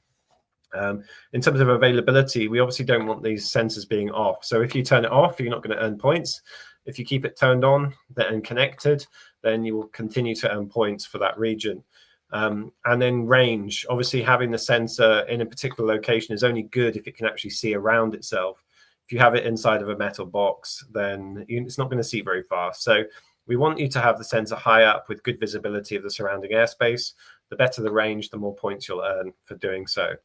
In terms of availability, we obviously don't want these sensors being off. So if you turn it off, you're not going to earn points. If you keep it turned on and connected, then you will continue to earn points for that region. And then range, obviously having the sensor in a particular location is only good if it can actually see around itself. If you have it inside of a metal box, then it's not going to see very fast. So we want you to have the sensor high up with good visibility of the surrounding airspace. The better the range, the more points you'll earn for doing so.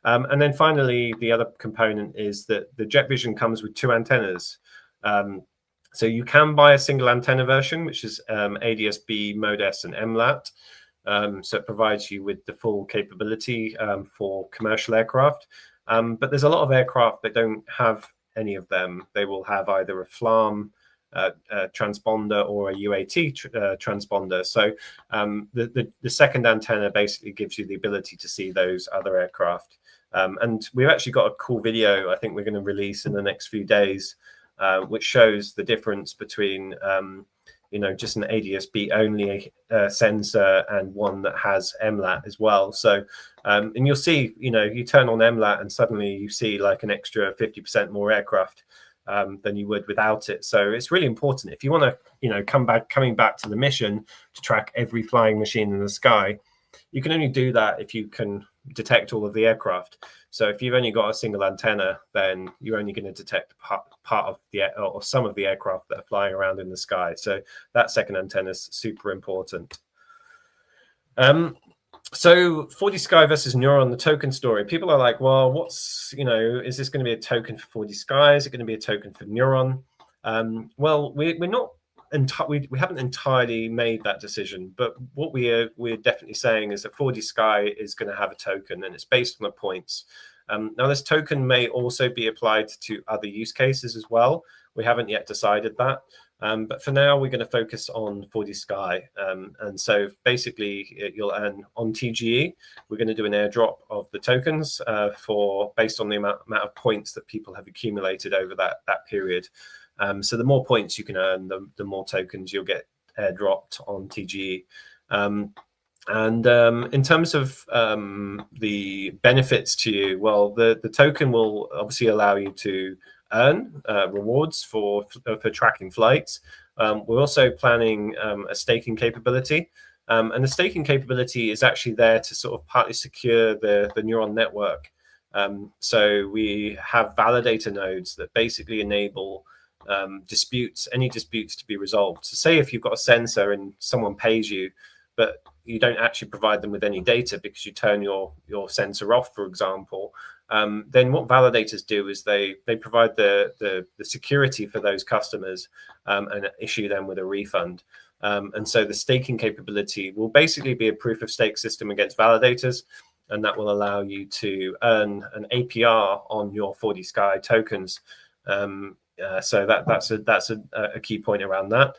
And then finally, the other component is that the Jet Vision comes with 2 antennas. So you can buy a single antenna version, which is ADS-B, MODES, and MLAT. So it provides you with the full capability for commercial aircraft. But there's a lot of aircraft that don't have any of them. They will have either a FLARM transponder or a UAT transponder. So the second antenna basically gives you the ability to see those other aircraft. And we've actually got a cool video I think we're going to release in the next few days, which shows the difference between just an ADS-B only sensor and one that has MLAT as well. So and you'll see, you turn on MLAT and suddenly you see like an extra 50% more aircraft than you would without it. So it's really important if you want to coming back to the mission to track every flying machine in the sky. You can only do that if you can detect all of the aircraft. So if you've only got a single antenna, then you're only going to detect part of the or some of the aircraft that are flying around in the sky. So that second antenna is super important. So 4D Sky versus Neuron, the token story. People are like, well, is this going to be a token for 4D Sky? Is it going to be a token for Neuron? Well, we're not. We haven't entirely made that decision, but what we're definitely saying is that 4D Sky is going to have a token, and it's based on the points. Now, this token may also be applied to other use cases as well. We haven't yet decided that, but for now, we're going to focus on 4D Sky. And so basically, you'll earn on TGE. We're going to do an airdrop of the tokens based on the amount of points that people have accumulated over that period. So the more points you can earn, the more tokens you'll get airdropped on TGE. And in terms of the benefits to you, well, the token will obviously allow you to earn rewards for tracking flights. We're also planning a staking capability. And the staking capability is actually there to sort of partly secure the Neuron network. So we have validator nodes that basically enable any disputes to be resolved. So say if you've got a sensor and someone pays you, but you don't actually provide them with any data because you turn your sensor off, for example, then what validators do is they provide the security for those customers and issue them with a refund. And so the staking capability will basically be a proof of stake system against validators, and that will allow you to earn an APR on your 4D Sky tokens. So that's a key point around that.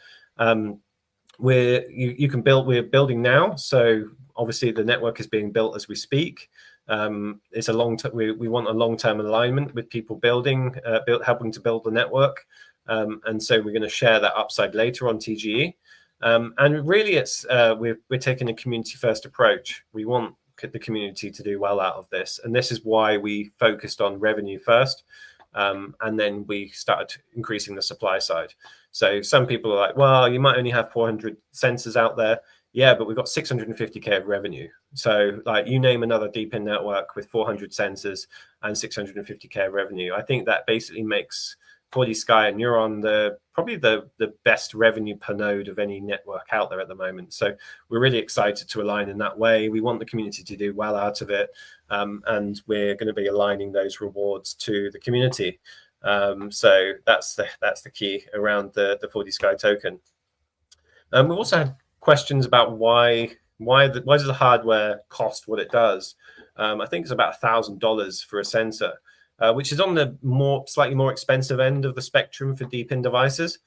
We're building now, so obviously the network is being built as we speak. It's a we want a long-term alignment with people helping to build the network, and so we're going to share that upside later on TGE. And really, we're taking a community-first approach. We want the community to do well out of this, and this is why we focused on revenue first. And then we started increasing the supply side. So some people are like, well, you might only have 400 sensors out there. Yeah, but we've got 650K of revenue. So like you name another deep in network with 400 sensors and 650K of revenue. I think that basically makes 4D Sky and Neuron probably the best revenue per node of any network out there at the moment. So we're really excited to align in that way. We want the community to do well out of it. And we're going to be aligning those rewards to the community. So that's the key around the 4D Sky token. We've also had questions about why does the hardware cost what it does? I think it's about $1,000 for a sensor, which is on the slightly more expensive end of the spectrum for deep in devices.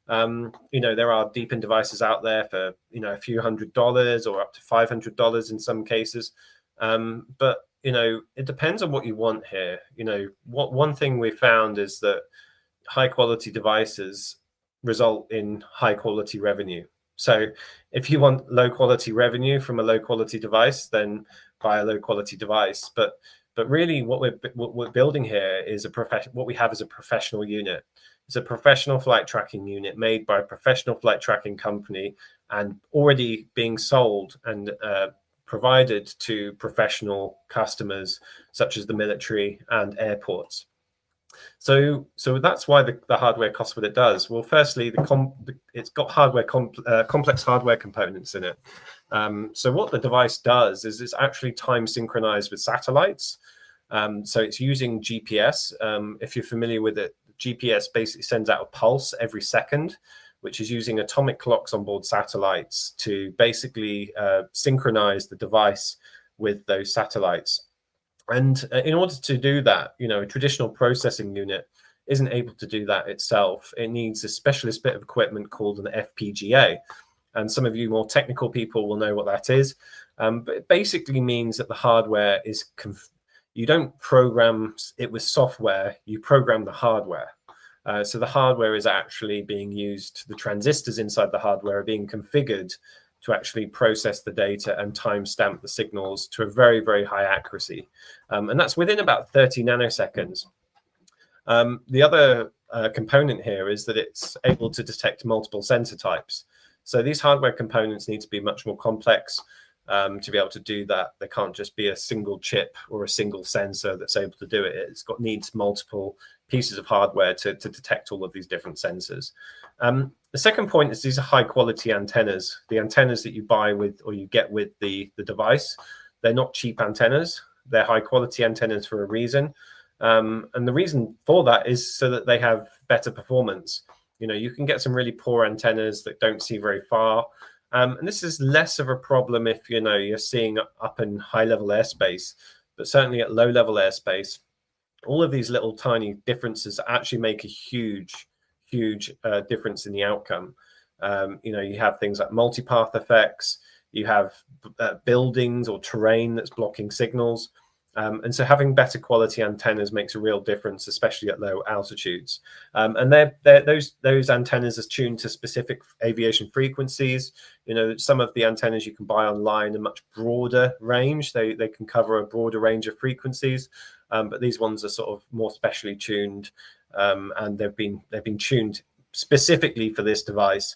There are deep in devices out there for a few $100s or up to $500 in some cases. But it depends on what you want here. One thing we found is that high quality devices result in high quality revenue. So if you want low quality revenue from a low quality device, then buy a low quality device. But really what we're building here is what we have is a professional unit. It's a professional flight tracking unit made by a professional flight tracking company and already being sold and provided to professional customers such as the military and airports. So that's why the hardware costs what it does. Well, firstly, it's got complex hardware components in it. So what the device does is it's actually time synchronized with satellites. So it's using GPS. If you're familiar with it, GPS basically sends out a pulse every second, which is using atomic clocks on board satellites to basically synchronize the device with those satellites. And in order to do that, a traditional processing unit isn't able to do that itself. It needs a specialist bit of equipment called an FPGA. And some of you more technical people will know what that is. But it basically means that the hardware is you don't program it with software, you program the hardware. So the hardware is actually being used, the transistors inside the hardware are being configured to actually process the data and timestamp the signals to a very, very high accuracy. And that's within about 30 nanoseconds. The other component here is that it's able to detect multiple sensor types. So these hardware components need to be much more complex to be able to do that. They can't just be a single chip or a single sensor that's able to do it. Needs multiple pieces of hardware to detect all of these different sensors. The second point is these are high quality antennas. The antennas that you buy with or you get with the device, they're not cheap antennas. They're high quality antennas for a reason. And the reason for that is so that they have better performance. You know, you can get some really poor antennas that don't see very far. And this is less of a problem if, you know, you're seeing up in high level airspace, but certainly at low level airspace, all of these little tiny differences actually make a huge difference in the outcome. You know, you have things like multipath effects, you have buildings or terrain that's blocking signals. And so having better quality antennas makes a real difference, especially at low altitudes. And those antennas are tuned to specific aviation frequencies. You know, some of the antennas you can buy online are much broader range. They can cover a broader range of frequencies, but these ones are sort of more specially tuned, and they've been tuned specifically for this device.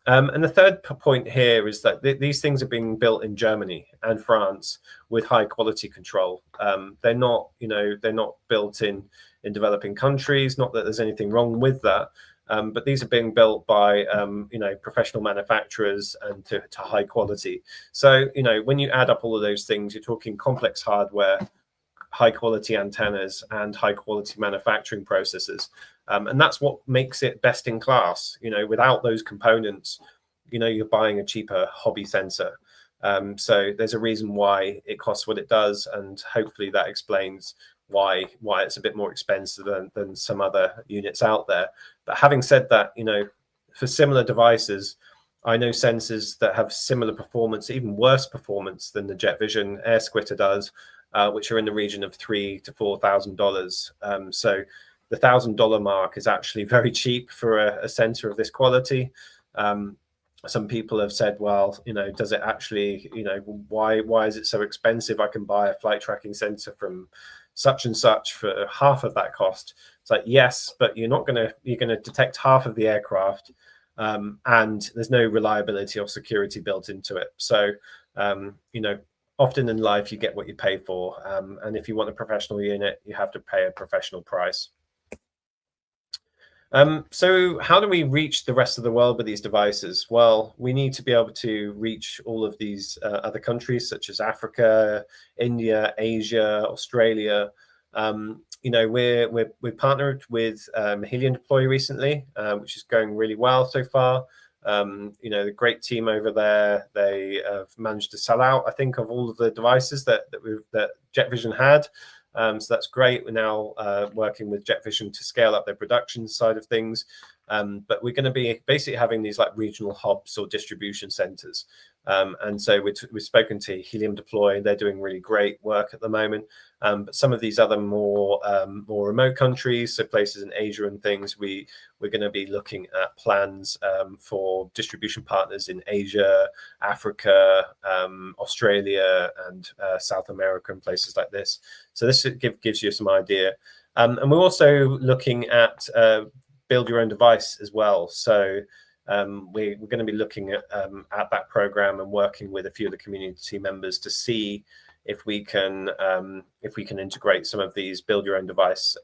And the third point here is that these things are being built in Germany and France with high quality control. They're not, you know, they're not built in developing countries. Not that there's anything wrong with that, but these are being built by, you know, professional manufacturers and to high quality. So, you know, when you add up all of those things, you're talking complex hardware, high quality antennas, and high quality manufacturing processes. And that's what makes it best in class. You know, without those components, you know, you're buying a cheaper hobby sensor. So there's a reason why it costs what it does, and hopefully that explains why it's a bit more expensive than some other units out there. But having said that, you know, for similar devices, I know sensors that have similar performance, even worse performance than the Jet Vision Air Squitter does, which are in the region of $3,000 to $4,000. So the $1,000 mark is actually very cheap for a sensor of this quality. Some people have said, well, you know, does it actually, you know, why is it so expensive? I can buy a flight tracking sensor from such and such for half of that cost. It's like, yes, but you're gonna detect half of the aircraft, and there's no reliability or security built into it. So, you know, often in life you get what you pay for, and if you want a professional unit, you have to pay a professional price. So how do we reach the rest of the world with these devices? Well, we need to be able to reach all of these other countries such as Africa, India, Asia, Australia. You know, we're partnered with Helium Deploy recently, which is going really well so far. You know, the great team over there, they have managed to sell out, I think, of all of the devices that Jet Vision had. So that's great. We're now working with Jet Vision to scale up their production side of things. But we're going to be basically having these like regional hubs or distribution centers. And so we've spoken to Helium Deploy. They're doing really great work at the moment. But some of these other more remote countries, so places in Asia and things, we're going to be looking at plans for distribution partners in Asia, Africa, Australia, and South America, and places like this. So this gives you some idea. And we're also looking at build your own device as well. So we're going to be looking at that program and working with a few of the community members to see if we can integrate some of these build your own device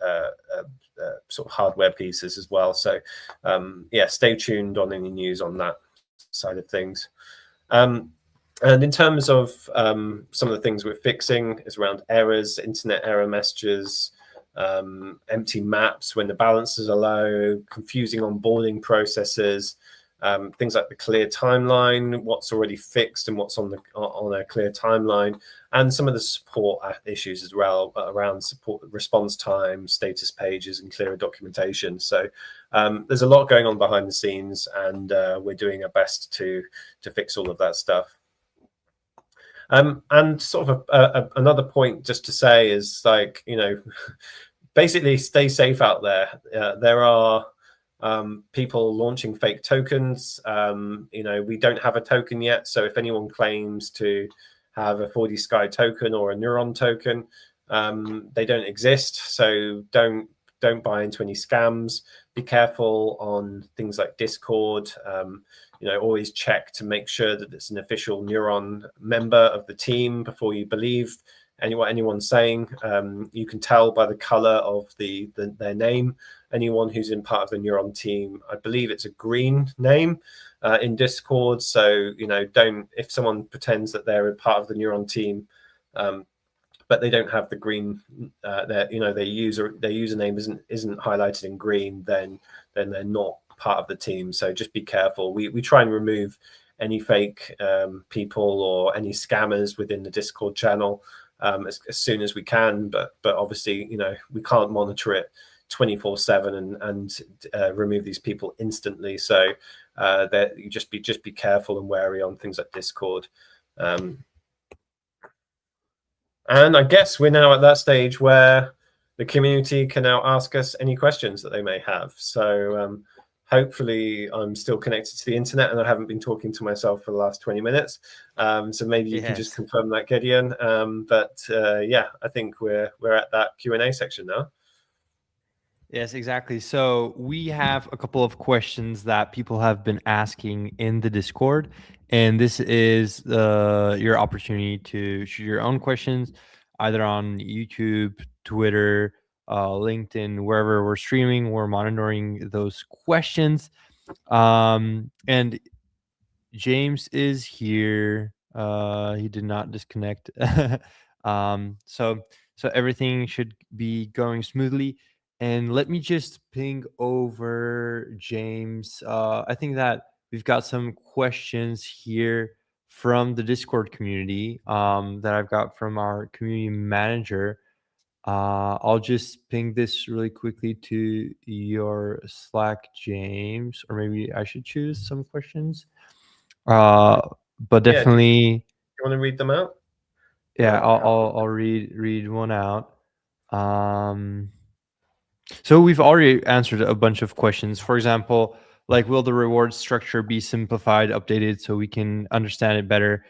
sort of hardware pieces as well. So yeah, stay tuned on any news on that side of things. And in terms of some of the things we're fixing is around errors, internet error messages, empty maps when the balances are low, confusing onboarding processes, things like the clear timeline, what's already fixed and what's on a clear timeline, and some of the support issues as well around support response time, status pages, and clearer documentation. So there's a lot going on behind the scenes, and we're doing our best to fix all of that stuff. And sort of another point just to say is, like, basically stay safe out there. There are people launching fake tokens. We don't have a token yet, so if anyone claims to have a 4D Sky token or a Neuron token, they don't exist. So don't buy into any scams. Be careful on things like Discord. Always check to make sure that it's an official Neuron member of the team before you believe what anyone's saying. You can tell by the color of their name. Anyone who's in part of the Neuron team, I believe it's a green name in Discord. So don't, if someone pretends that they're a part of the Neuron team, but they don't have the green, their username isn't highlighted in green, then they're not part of the team. So just be careful. We try and remove any fake people or any scammers within the Discord channel as soon as we can, but obviously we can't monitor it 24/7 and remove these people instantly. So that you just be careful and wary on things like Discord. And I guess we're now at that stage where the community can now ask us any questions that they may have. So hopefully I'm still connected to the internet and I haven't been talking to myself for the last 20 minutes. So maybe you can just confirm that, Gideon. Yeah, I think we're at that Q&A section now. Yes, exactly. So we have a couple of questions that people have been asking in the Discord, and this is your opportunity to shoot your own questions, either on YouTube, Twitter, LinkedIn, wherever we're streaming. We're monitoring those questions. And James is here. He did not disconnect. So everything should be going smoothly. And let me just ping over James. I think that we've got some questions here from the Discord community that I've got from our community manager. I'll just ping this really quickly to your Slack, James, or maybe I should choose some questions. But definitely, you want to read them out? Yeah, I'll read one out. So we've already answered a bunch of questions. For example, like, will the reward structure be simplified, updated, so we can understand it better,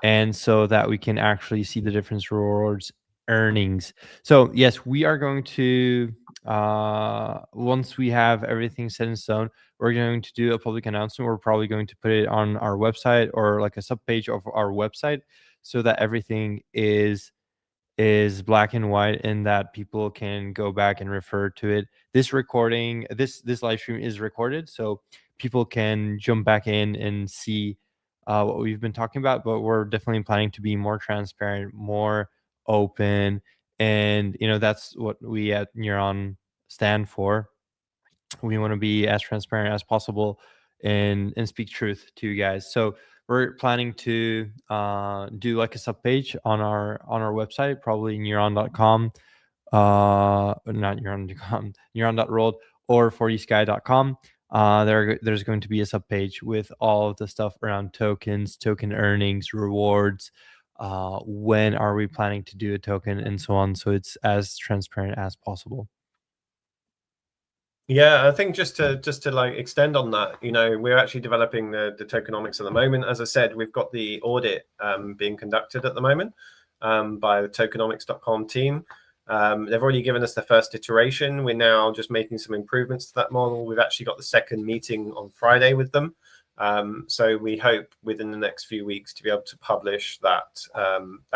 and so that we can actually see the difference rewards earnings? So yes, we are going to once we have everything set in stone, we're going to do a public announcement. We're probably going to put it on our website or like a subpage of our website, so that everything is black and white and that people can go back and refer to it. This recording, this live stream is recorded, so people can jump back in and see what we've been talking about. But we're definitely planning to be more transparent, more open, and that's what we at Neuron stand for. We want to be as transparent as possible and speak truth to you guys. So we're planning to do like a subpage on our website, probably neuron.com, not neuron.com, neuron.world or 4dsky.com. There's going to be a subpage with all of the stuff around tokens, token earnings, rewards, when are we planning to do a token, and so on. So it's as transparent as possible. Yeah, I think just to like extend on that, we're actually developing the tokenomics at the moment. As I said, we've got the audit being conducted at the moment by the tokenomics.com team. They've already given us the first iteration. We're now just making some improvements to that model. We've actually got the second meeting on Friday with them. So we hope within the next few weeks to be able to publish that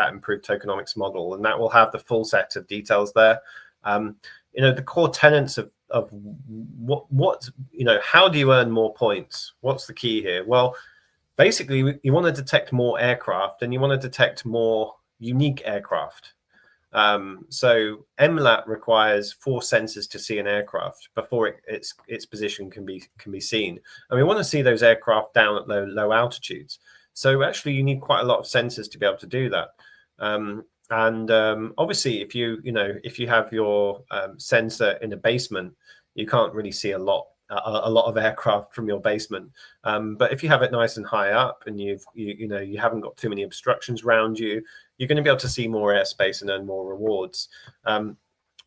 improved tokenomics model, and that will have the full set of details there. The core tenets of what how do you earn more points? What's the key here? Well, basically, you want to detect more aircraft, and you want to detect more unique aircraft. So MLAT requires 4 sensors to see an aircraft before its position can be seen, and we want to see those aircraft down at low altitudes. So actually, you need quite a lot of sensors to be able to do that. And obviously, if you have your sensor in a basement, you can't really see a lot. a lot of aircraft from your basement. But if you have it nice and high up and you haven't got too many obstructions around you, you're going to be able to see more airspace and earn more rewards.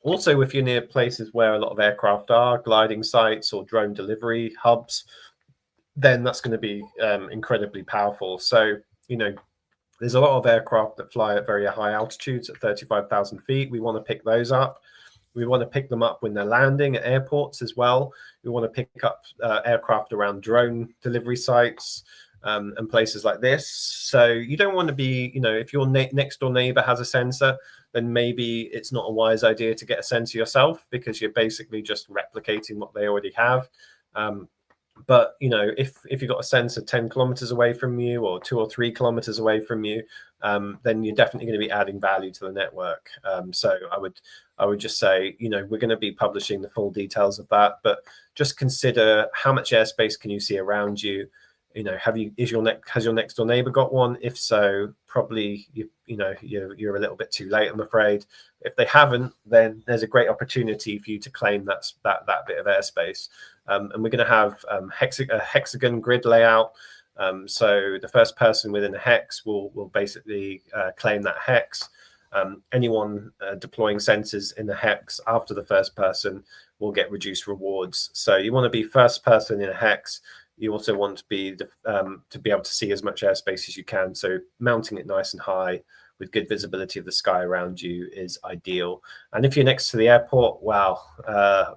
Also, if you're near places where a lot of aircraft are, gliding sites or drone delivery hubs, then that's going to be incredibly powerful. So, there's a lot of aircraft that fly at very high altitudes at 35,000 feet. We want to pick those up. We want to pick them up when they're landing at airports as well. We want to pick up aircraft around drone delivery sites and places like this. So you don't want to be, if your next door neighbor has a sensor, then maybe it's not a wise idea to get a sensor yourself, because you're basically just replicating what they already have. But if you've got a sensor 10 kilometers away from you or 2 or 3 kilometers away from you, then you're definitely going to be adding value to the network. So I would just say, we're going to be publishing the full details of that, but just consider how much airspace can you see around you. Has your next door neighbor got one? If so, probably you're a little bit too late, I'm afraid. If they haven't, then there's a great opportunity for you to claim that bit of airspace. And we're going to have a hexagon grid layout. So the first person within a hex will basically claim that hex. Anyone deploying sensors in the hex after the first person will get reduced rewards. So you want to be first person in a hex. You also want to be able to see as much airspace as you can. So mounting it nice and high with good visibility of the sky around you is ideal. And if you're next to the airport, wow,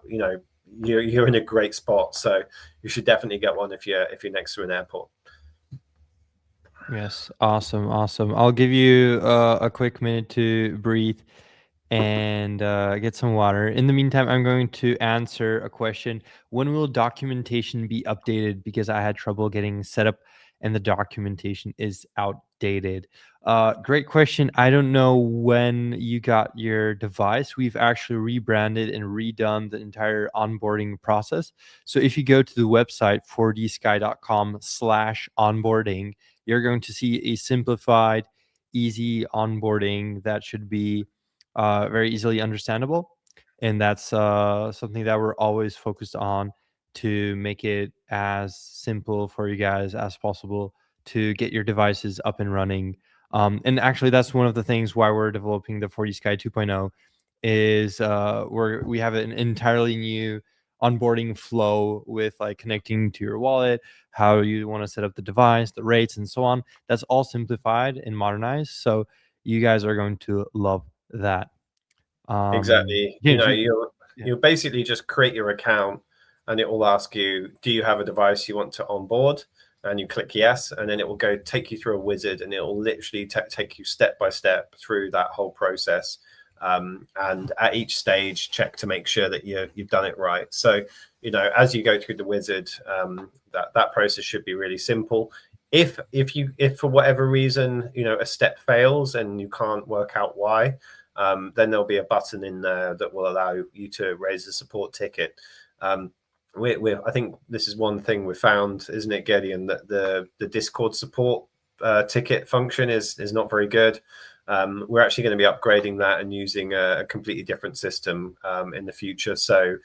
you're in a great spot. So you should definitely get one if you're next to an airport. Yes, awesome. I'll give you a quick minute to breathe and get some water. In the meantime, I'm going to answer a question. When will documentation be updated? Because I had trouble getting set up and the documentation is outdated. Great question. I don't know when you got your device. We've actually rebranded and redone the entire onboarding process. So if you go to the website 4dsky.com/onboarding, you're going to see a simplified, easy onboarding that should be very easily understandable. And that's something that we're always focused on, to make it as simple for you guys as possible to get your devices up and running. And actually, that's one of the things why we're developing the 4D Sky 2.0 is we have an entirely new onboarding flow with like connecting to your wallet, how you want to set up the device, the rates, and so on. That's all simplified and modernized. So you guys are going to love that. Exactly. James, You'll basically just create your account, and it will ask you, do you have a device you want to onboard? And you click yes, and then it will take you through a wizard, and it will literally take you step by step through that whole process. And at each stage, check to make sure that you've done it right. So, as you go through the wizard, that process should be really simple. If for whatever reason, a step fails and you can't work out why, then there'll be a button in there that will allow you to raise a support ticket. I think this is one thing we found, isn't it, Gideon, that the Discord support ticket function is not very good. We're actually going to be upgrading that and using a completely different system in the future. So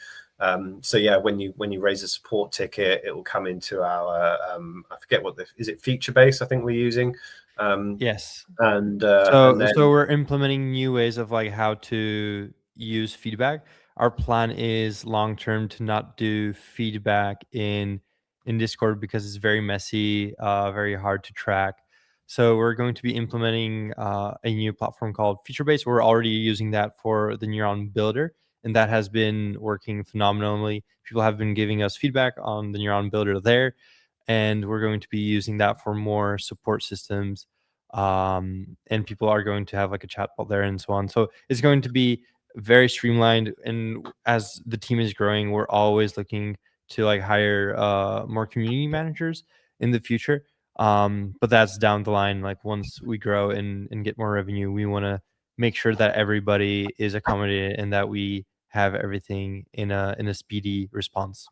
yeah, when you raise a support ticket, it will come into our I forget is it feature base, I think we're using. Yes. And so we're implementing new ways of like how to use feedback. Our plan is long term to not do feedback in Discord because it's very messy, very hard to track. So we're going to be implementing a new platform called FeatureBase. We're already using that for the Neuron Builder, and that has been working phenomenally. People have been giving us feedback on the Neuron Builder there, and we're going to be using that for more support systems. And people are going to have like a chatbot there and so on. So it's going to be very streamlined. And as the team is growing, we're always looking to like hire more community managers in the future. But that's down the line. Like once we grow and get more revenue, we want to make sure that everybody is accommodated and that we have everything in a speedy response.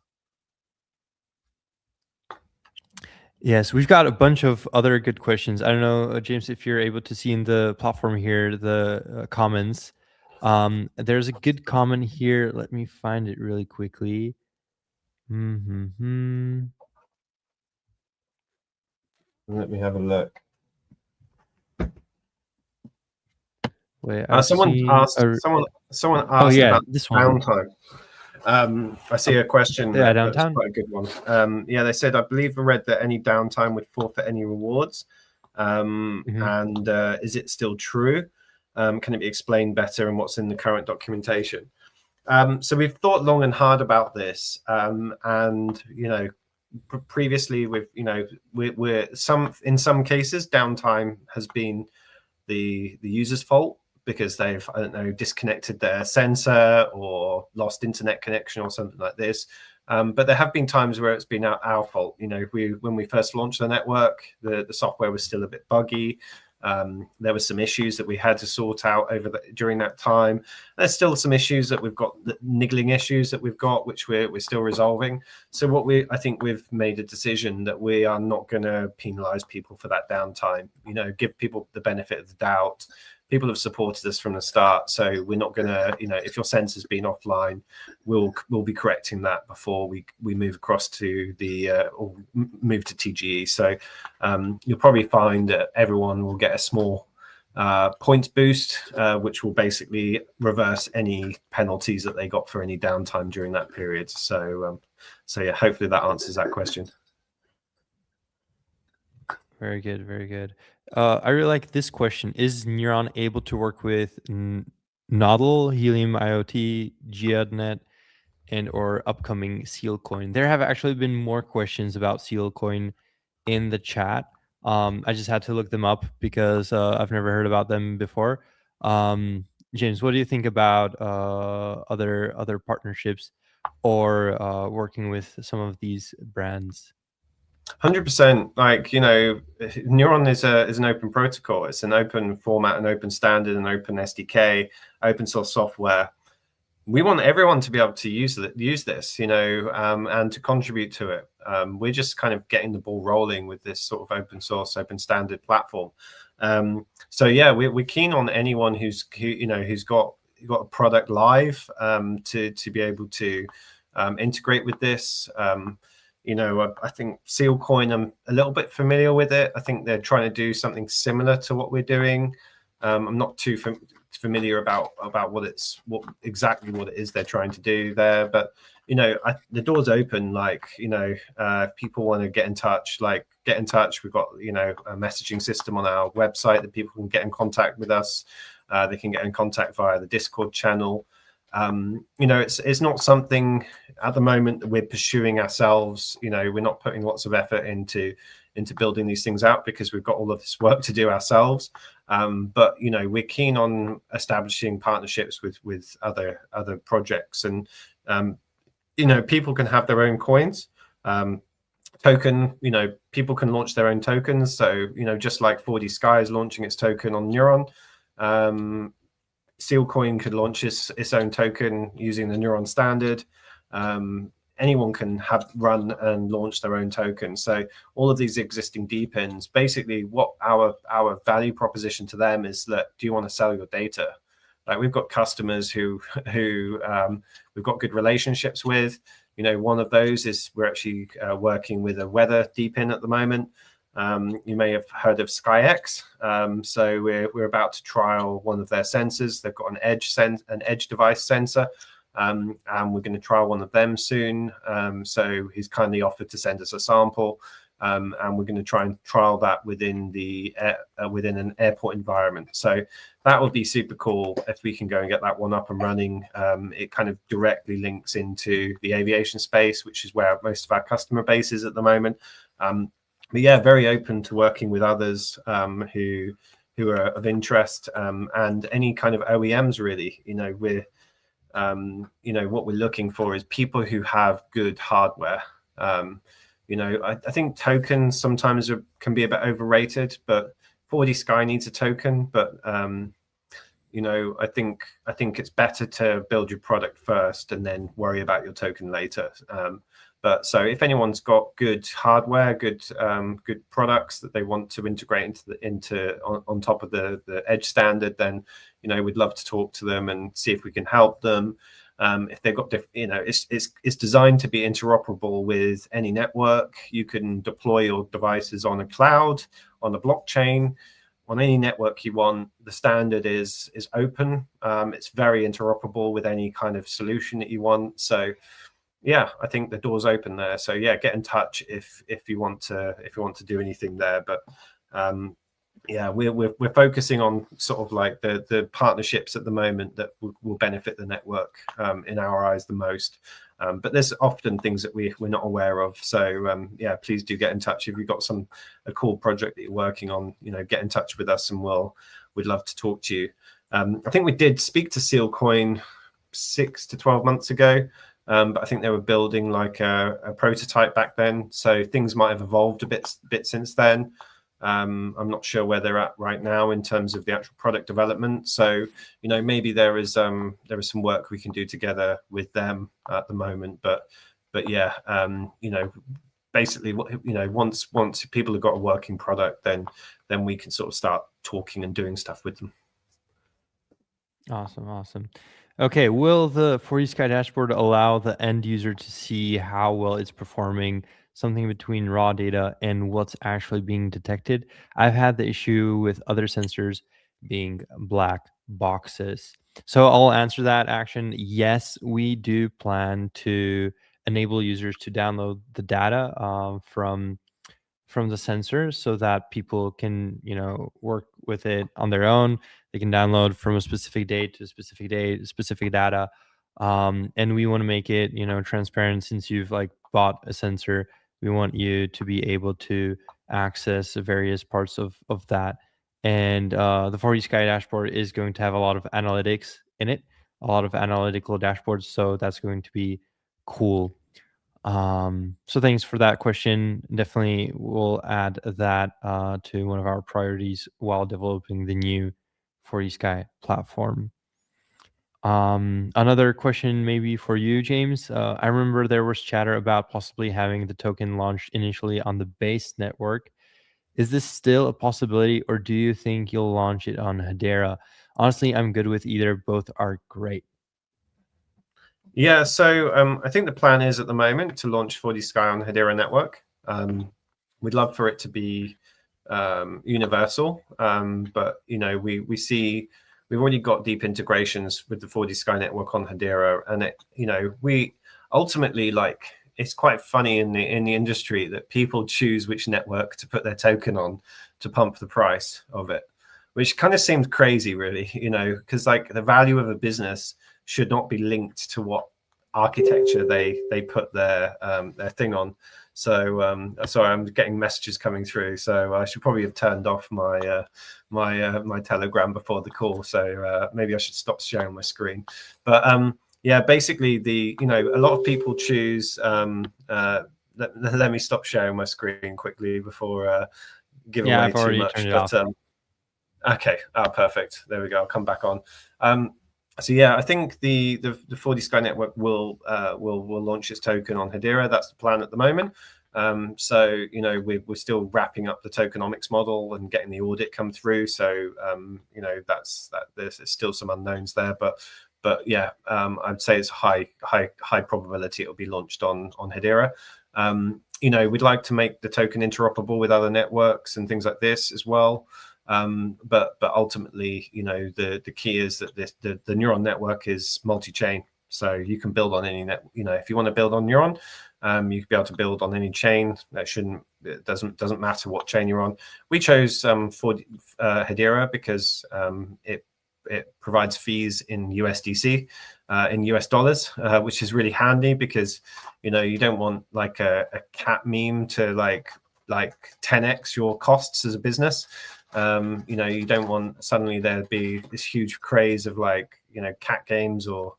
Yes, we've got a bunch of other good questions. I don't know, James, if you're able to see in the platform here the comments. There's a good comment here. Let me find it really quickly. Mm-hmm. Let me have a look. Wait, I've Someone seen asked. Someone oh asked yeah, about this one. downtime. I see a question Yeah, that's downtown. quite a good one. Yeah, they said, I believe I read that any downtime would forfeit any rewards. And is it still true? Can it be explained better, and what's in the current documentation? So we've thought long and hard about this, and previously we're in some cases downtime has been the user's fault because they've, I don't know, disconnected their sensor or lost internet connection or something like this. But there have been times where it's been our fault. When we first launched the network, the software was still a bit buggy. There were some issues that we had to sort out during that time. There's still some issues that we've got, niggling issues that we've got, which we're still resolving. So I think we've made a decision that we are not going to penalize people for that downtime. Give people the benefit of the doubt. People have supported us from the start, so we're not going to, if your sensor's been offline, we'll be correcting that before we move across to or move to TGE. So you'll probably find that everyone will get a small points boost, which will basically reverse any penalties that they got for any downtime during that period. So yeah, hopefully that answers that question. Very good, very good. I really like this question. Is Neuron able to work with Nodl, Helium IoT, GeoDNet, and or upcoming Sealcoin? There have actually been more questions about Sealcoin in the chat. I just had to look them up because I've never heard about them before. James, what do you think about other partnerships or working with some of these brands? 100%. Neuron is an open protocol. It's an open format, an open standard, an open SDK, open source software. We want everyone to be able to use this, and to contribute to it. We're just kind of getting the ball rolling with this sort of open source, open standard platform. So yeah, we're keen on anyone who's got a product live to be able to integrate with this. I think Sealcoin, I'm a little bit familiar with it. I think they're trying to do something similar to what we're doing. I'm not too familiar about what exactly it is they're trying to do there, but the door's open. If people want to get in touch, get in touch. We've got a messaging system on our website that people can get in contact with us. They can get in contact via the Discord channel. It's not something at the moment that we're pursuing ourselves. We're not putting lots of effort into building these things out because we've got all of this work to do ourselves. But we're keen on establishing partnerships with other projects, and people can have their own coins. People can launch their own tokens. So just like 4D Sky is launching its token on Neuron, Sealcoin could launch its own token using the Neuron standard. Anyone can run and launch their own token. So all of these existing DPINs, basically what our value proposition to them is that, do you want to sell your data? We've got customers who we've got good relationships with. One of those is we're actually working with a weather DPIN at the moment. You may have heard of SkyX. So we're about to trial one of their sensors. They've got an edge device sensor, and we're going to trial one of them soon. So he's kindly offered to send us a sample, and we're going to try and trial that within an airport environment. So that would be super cool if we can go and get that one up and running. It kind of directly links into the aviation space, which is where most of our customer base is at the moment. But yeah, very open to working with others who are of interest, and any kind of OEMs really. What we're looking for is people who have good hardware. I think tokens sometimes can be a bit overrated, but 4D Sky needs a token. But I think it's better to build your product first and then worry about your token later. But so if anyone's got good hardware, good products that they want to integrate on top of the edge standard, then we'd love to talk to them and see if we can help them. If they've got it's designed to be interoperable with any network. You can deploy your devices on a cloud, on a blockchain, on any network you want. The standard is open. It's very interoperable with any kind of solution that you want. So yeah, I think the door's open there. So yeah, get in touch if you want to do anything there. But yeah, we're focusing on sort of like the partnerships at the moment that will benefit the network in our eyes the most. But there's often things that we're not aware of. So yeah, please do get in touch if you've got a cool project that you're working on. Get in touch with us, and we'd love to talk to you. I think we did speak to Sealcoin 6 to 12 months ago, but I think they were building like a prototype back then. So things might have evolved a bit since then. I'm not sure where they're at right now in terms of the actual product development. So, maybe there is some work we can do together with them at the moment. But yeah, basically, once people have got a working product, then we can sort of start talking and doing stuff with them. Awesome. Okay, will the 40Sky dashboard allow the end user to see how well it's performing, something between raw data and what's actually being detected? I've had the issue with other sensors being black boxes. So I'll answer that action. Yes, we do plan to enable users to download the data from the sensor so that people can work with it on their own. They can download from a specific date to a specific date, specific data, and we want to make it transparent. Since you've bought a sensor, we want you to be able to access various parts of that. And the 40Sky dashboard is going to have a lot of analytics in it, a lot of analytical dashboards, so that's going to be cool. So thanks for that question. Definitely we'll add that to one of our priorities while developing the new 40Sky platform. Another question maybe for you, James. I remember there was chatter about possibly having the token launched initially on the base network. Is this still a possibility, or do you think you'll launch it on Hedera? Honestly, I'm good with either. Both are great. Yeah, so I think the plan is at the moment to launch 40Sky on Hedera network. We'd love for it to be universal, but we see we've already got deep integrations with the 40Sky network on Hedera, and we ultimately it's quite funny in the industry that people choose which network to put their token on to pump the price of it, which kind of seems crazy, really, because the value of a business should not be linked to what architecture they put their thing on. So sorry, I'm getting messages coming through, so I should probably have turned off my my Telegram before the call. So maybe I should stop sharing my screen. But yeah, basically a lot of people choose. Let me stop sharing my screen quickly before giving away too much. But okay, perfect. There we go. I'll come back on. So yeah, I think the 40Sky network will launch its token on Hedera. That's the plan at the moment. So we're still wrapping up the tokenomics model and getting the audit come through. So there's still some unknowns there, but yeah, I'd say it's high probability it'll be launched on Hedera. We'd like to make the token interoperable with other networks and things like this as well. But ultimately, the key is that the Neuron network is multi-chain, so you can build on any net. If you want to build on Neuron, you can be able to build on any chain. It doesn't matter what chain you're on. We chose for Hedera because it provides fees in USDC, in US dollars, which is really handy because you don't want a cat meme to like 10x your costs as a business. You don't want suddenly there be this huge craze of cat games or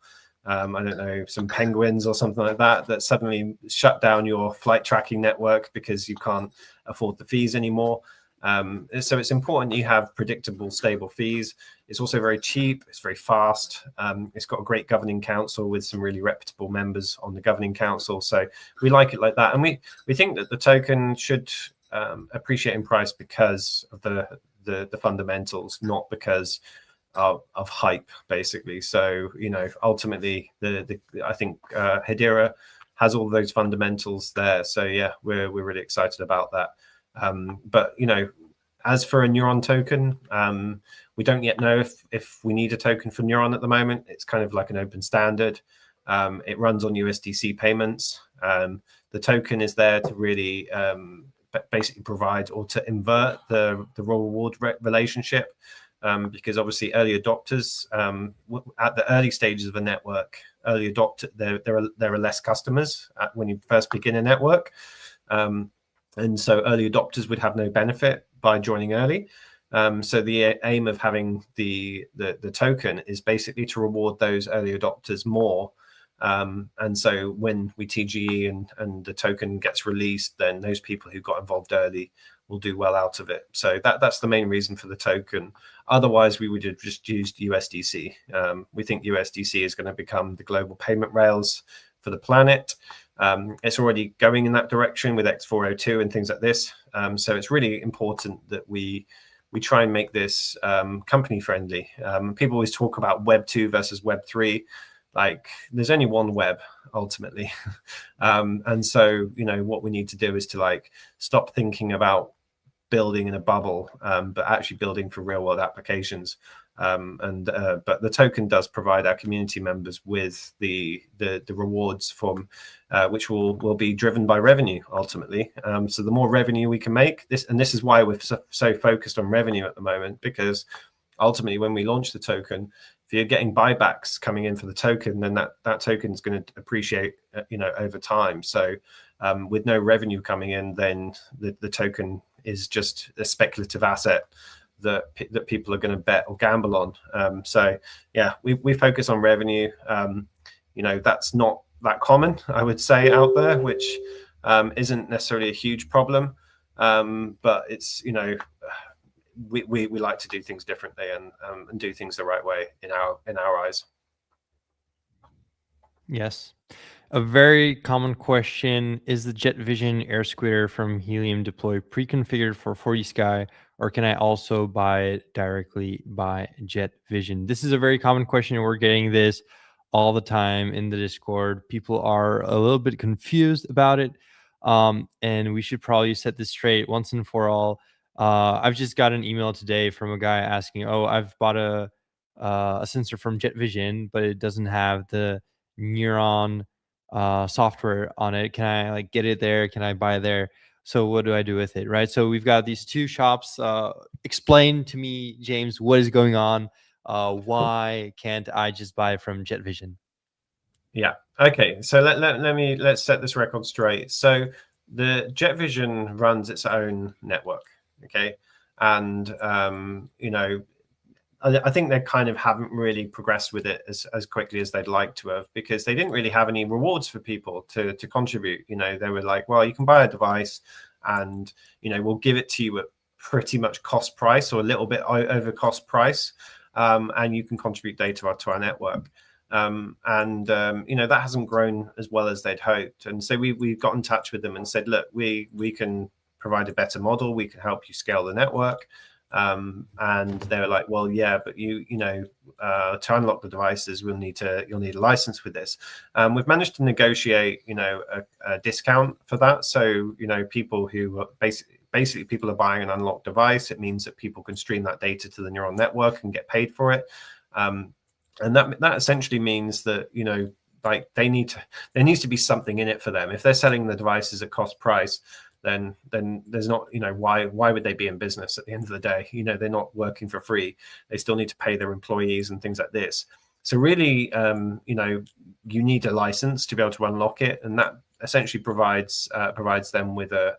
I don't know, some penguins or something like that suddenly shut down your flight tracking network because you can't afford the fees anymore. So it's important you have predictable, stable fees. It's also very cheap. It's very fast. It's got a great governing council with some really reputable members on the governing council. So we like it like that, and we think that the token should appreciate in price because of the fundamentals, not because hype, basically. So ultimately, I think Hedera has all those fundamentals there. So yeah, we're really excited about that. But as for a Neuron token, we don't yet know if we need a token for Neuron at the moment. It's kind of like an open standard. It runs on USDC payments. The token is there to really basically provide or to invert the reward relationship, because obviously early adopters at the early stages of a network, there are less customers when you first begin a network. And so early adopters would have no benefit by joining early. So the aim of having the token is basically to reward those early adopters more. And so when we TGE and the token gets released, then those people who got involved early will do well out of it. So that's the main reason for the token. Otherwise, we would have just used USDC. We think USDC is going to become the global payment rails for the planet. It's already going in that direction with X402 and things like this. So it's really important that we try and make this company friendly. People always talk about Web 2 versus Web 3. Like, there's only one web ultimately. And so, what we need to do is to stop thinking about building in a bubble, but actually building for real world applications. But the token does provide our community members with the rewards from which will be driven by revenue ultimately. So the more revenue we can make, this is why we're so focused on revenue at the moment, because ultimately when we launch the token, if you're getting buybacks coming in for the token, then that token is going to appreciate over time. So with no revenue coming in, then the token is just a speculative asset that people are going to bet or gamble on. So yeah, we focus on revenue. That's not that common, I would say, out there, which isn't necessarily a huge problem. But it's we like to do things differently and do things the right way in our eyes. Yes. A very common question: is the Jet Vision air scooter from Helium Deploy pre-configured for 40 Sky, or can I also buy it directly by Jet Vision? This is a very common question, and we're getting this all the time in the Discord. People are a little bit confused about it, and we should probably set this straight once and for all. I've just got an email today from a guy asking, "Oh, I've bought a sensor from Jet Vision, but it doesn't have the Neuron software on it. Can I get it there? Can I buy there? So what do I do with it?" Right. So we've got these two shops. Explain to me, James, what is going on? Why can't I just buy from Jet Vision? Yeah. Okay. So let's set this record straight. So the Jet Vision runs its own network. Okay. And I think they kind of haven't really progressed with it as quickly as they'd like to have, because they didn't really have any rewards for people to contribute. They were like, well, you can buy a device and, we'll give it to you at pretty much cost price or a little bit over cost price. And you can contribute data to our network. That hasn't grown as well as they'd hoped. And so we got in touch with them and said, look, we can provide a better model. We can help you scale the network. And they were like, well, yeah, but to unlock the devices, you'll need a license with this. We've managed to negotiate, a discount for that. So, people who are basically people are buying an unlocked device. It means that people can stream that data to the neural network and get paid for it. And that essentially means that, there needs to be something in it for them. If they're selling the devices at cost price, then there's not, why would they be in business at the end of the day? They're not working for free. They still need to pay their employees and things like this. So really, you need a license to be able to unlock it, and that essentially provides them with a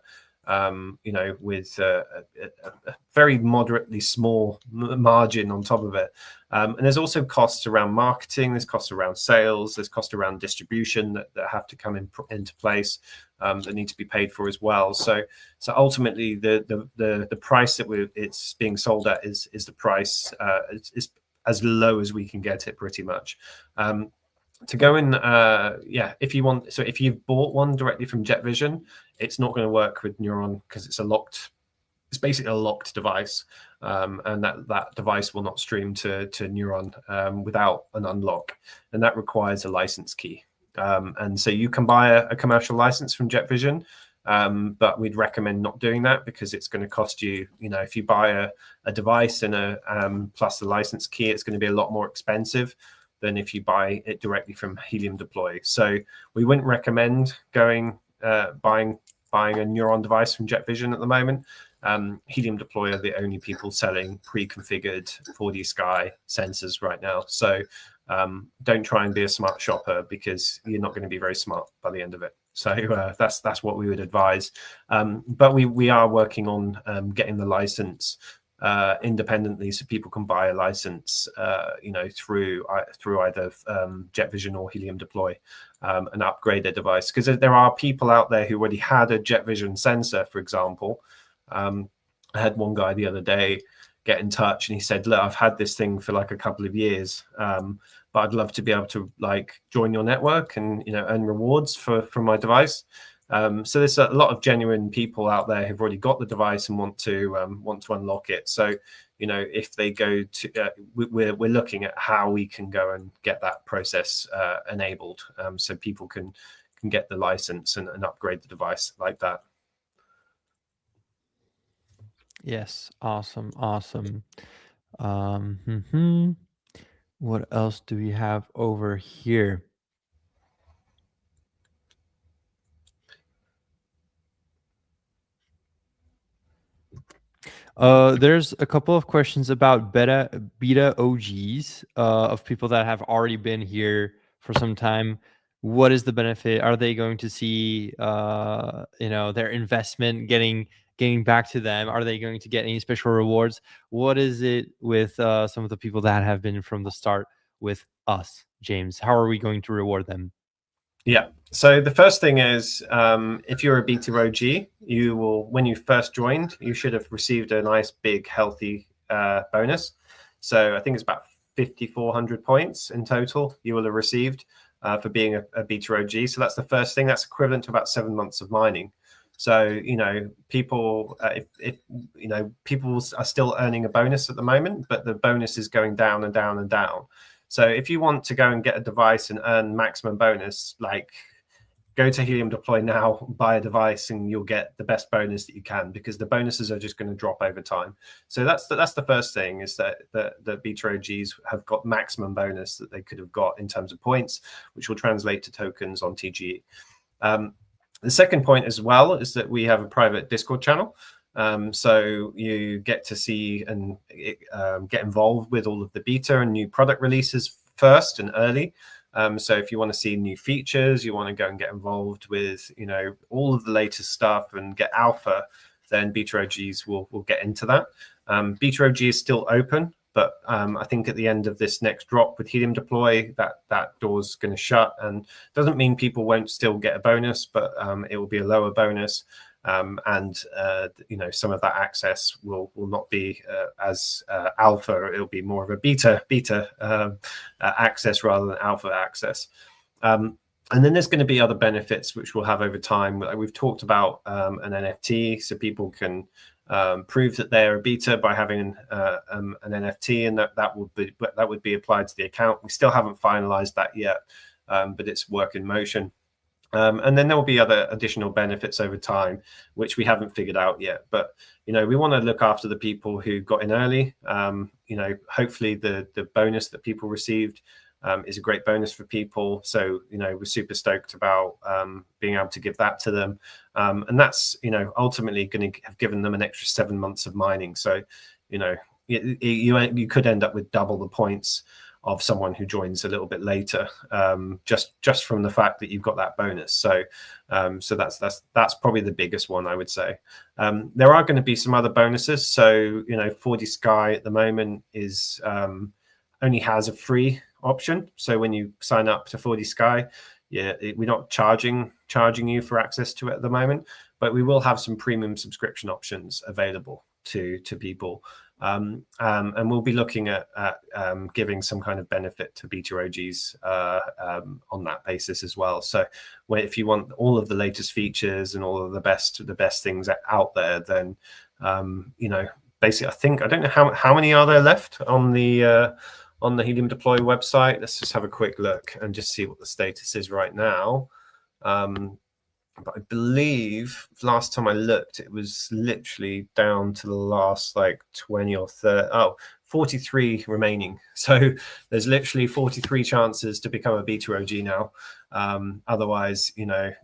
very moderately small margin on top of it. And there's also costs around marketing, there's costs around sales, there's costs around distribution that have to come into place, that need to be paid for as well. So ultimately, the price that it's being sold at is the price, is as low as we can get it, pretty much. To go in, if you want, so if you've bought one directly from Jet Vision, it's not going to work with Neuron because it's a locked it's basically a locked device, and that device will not stream to Neuron without an unlock, and that requires a license key. And so you can buy a commercial license from JetVision, but we'd recommend not doing that because it's going to cost you, if you buy a device and plus the license key, it's going to be a lot more expensive than if you buy it directly from Helium Deploy. So we wouldn't recommend buying a Neuron device from JetVision at the moment. Helium Deploy are the only people selling pre-configured 4D Sky sensors right now. So don't try and be a smart shopper because you're not going to be very smart by the end of it. So that's what we would advise. But we are working on getting the license independently, so people can buy a license, through either JetVision or Helium Deploy, and upgrade their device. Because there are people out there who already had a JetVision sensor, for example. I had one guy the other day get in touch and he said, look, I've had this thing for like a couple of years, but I'd love to be able to like join your network and earn rewards for my device. So there's a lot of genuine people out there who've already got the device and want to unlock it. So if they go to we're looking at how we can go and get that process enabled, so people can get the license and upgrade the device like that. Yes, awesome. What else do we have over here? There's a couple of questions about beta OGs of people that have already been here for some time. What is the benefit? Are they going to see their investment getting back to them? Are they going to get any special rewards? What is it with some of the people that have been from the start with us, James? How are we going to reward them? Yeah. So the first thing is, if you're a beta OG, you will, when you first joined, you should have received a nice big healthy bonus. So I think it's about 5,400 points in total you will have received for being a beta OG. So that's the first thing. That's equivalent to about 7 months of mining. So people, if people are still earning a bonus at the moment, but the bonus is going down and down and down. So if you want to go and get a device and earn maximum bonus, like go to Helium Deploy now, buy a device, and you'll get the best bonus that you can, because the bonuses are just going to drop over time. So that's the first thing, is that the beta OGs have got maximum bonus that they could have got in terms of points, which will translate to tokens on TGE. The second point as well is that we have a private Discord channel. So you get to see and get involved with all of the beta and new product releases first and early. So if you want to see new features, you want to go and get involved with all of the latest stuff and get alpha, then beta OGs will get into that. Beta OG is still open, but I think at the end of this next drop with Helium Deploy, that door's going to shut, and doesn't mean people won't still get a bonus, but it will be a lower bonus. And some of that access will not be as alpha. It'll be more of a beta access rather than alpha access. And then there's going to be other benefits which we'll have over time. We've talked about an NFT, so people can prove that they're a beta by having an NFT, and that would be applied to the account. We still haven't finalized that yet, but it's work in motion. And then there will be other additional benefits over time, which we haven't figured out yet. But we want to look after the people who got in early. Hopefully the bonus that people received is a great bonus for people. So we're super stoked about being able to give that to them, and that's ultimately going to have given them an extra 7 months of mining. So you could end up with double the points of someone who joins a little bit later, just from the fact that you've got that bonus. So that's probably the biggest one, I would say. There are going to be some other bonuses. So 4D Sky at the moment is only has a free option. So when you sign up to 4D Sky, we're not charging you for access to it at the moment, but we will have some premium subscription options available to people. And we'll be looking at giving some kind of benefit to beta OGs on that basis as well. So if you want all of the latest features and all of the best things out there, then basically, I don't know how many are there left on the Helium Deploy website. Let's just have a quick look and just see what the status is right now. But I believe last time I looked, it was literally down to the last like 20 or 30. 43 remaining. So there's literally 43 chances to become a beta OG now. Otherwise, you're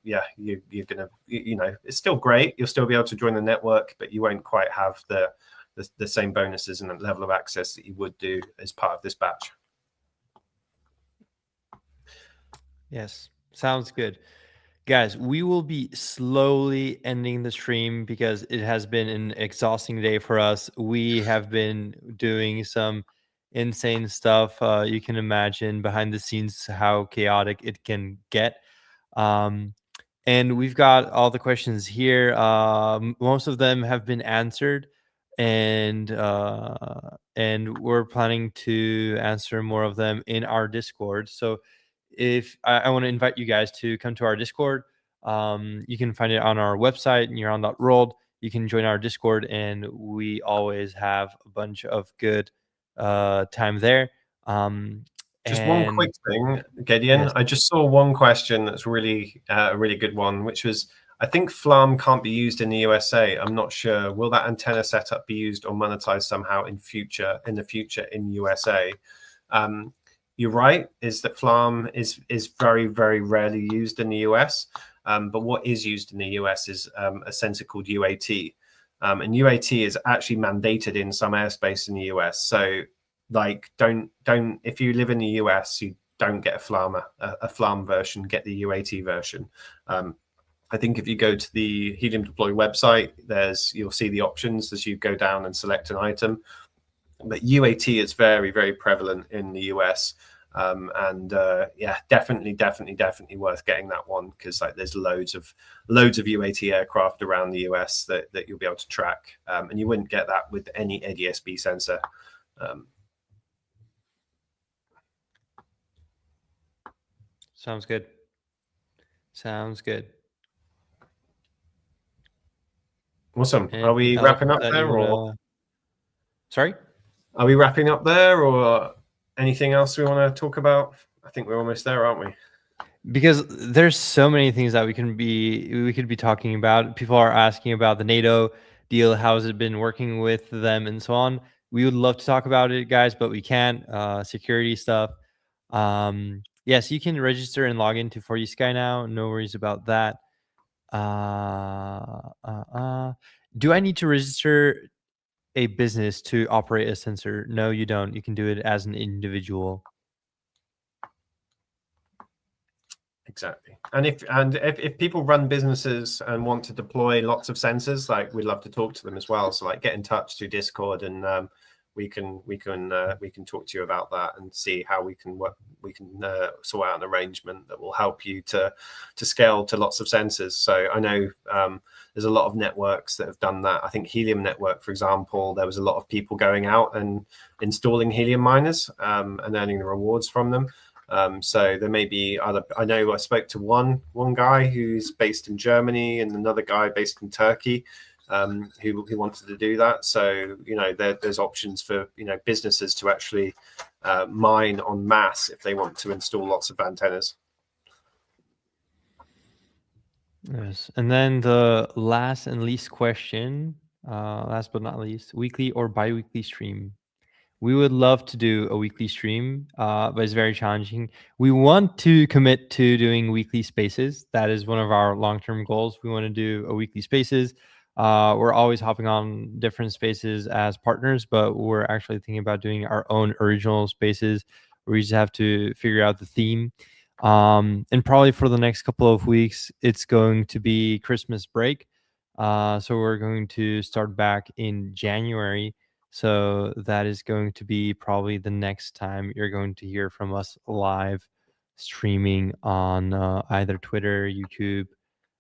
gonna, it's still great. You'll still be able to join the network, but you won't quite have the same bonuses and the level of access that you would do as part of this batch. Yes, sounds good. Guys, we will be slowly ending the stream because it has been an exhausting day for us. We have been doing some insane stuff. You can imagine behind the scenes how chaotic it can get. And we've got all the questions here. Most of them have been answered, and we're planning to answer more of them in our Discord. So if I want to invite you guys to come to our Discord, you can find it on our website, Neuron.world. You can join our Discord, and we always have a bunch of good time there. Just one quick thing, Gideon. Yes. I just saw one question that's really a really good one, which was, I think FLAM can't be used in the USA. I'm not sure. Will that antenna setup be used or monetized somehow in the future in USA? You're right, is that FLAM is very, very rarely used in the US. But what is used in the US is a sensor called UAT. And UAT is actually mandated in some airspace in the US. So like, don't if you live in the US, you don't get a FLAM version, get the UAT version. I think if you go to the Helium Deploy website, you'll see the options as you go down and select an item. But UAT is very, very prevalent in the US. Yeah, definitely worth getting that one, because like there's loads of UAT aircraft around the US that you'll be able to track, and you wouldn't get that with any ADS-B sensor. Sounds good. Awesome. Are we wrapping up there, or sorry? Are we wrapping up there, or anything else we want to talk about? I think we're almost there, aren't we? Because there's so many things that we could be talking about. People are asking about the NATO deal, how has it been working with them, and so on. We would love to talk about it, guys, but we can't. Security stuff. Yes, you can register and log into 4U now. No worries about that. Do I need to register a business to operate a sensor? No, you don't. You can do it as an individual. Exactly. And if people run businesses and want to deploy lots of sensors, like, we'd love to talk to them as well. So like, get in touch through Discord, and we can talk to you about that and see how we can sort out an arrangement that will help you to scale to lots of sensors. So I know there's a lot of networks that have done that. I think Helium Network, for example, there was a lot of people going out and installing Helium miners and earning the rewards from them. So there may be other. I know I spoke to one guy who's based in Germany and another guy based in Turkey, who wanted to do that. So there's options for businesses to actually mine en masse if they want to install lots of antennas. Yes, and then the last and least question, last but not least, weekly or bi-weekly stream. We would love to do a weekly stream, but it's very challenging. We want to commit to doing weekly spaces. That is one of our long-term goals. We want to do a weekly spaces. We're always hopping on different spaces as partners, but we're actually thinking about doing our own original spaces. We just have to figure out the theme. And probably for the next couple of weeks, it's going to be Christmas break. So we're going to start back in January. So that is going to be probably the next time you're going to hear from us live streaming on either Twitter, YouTube,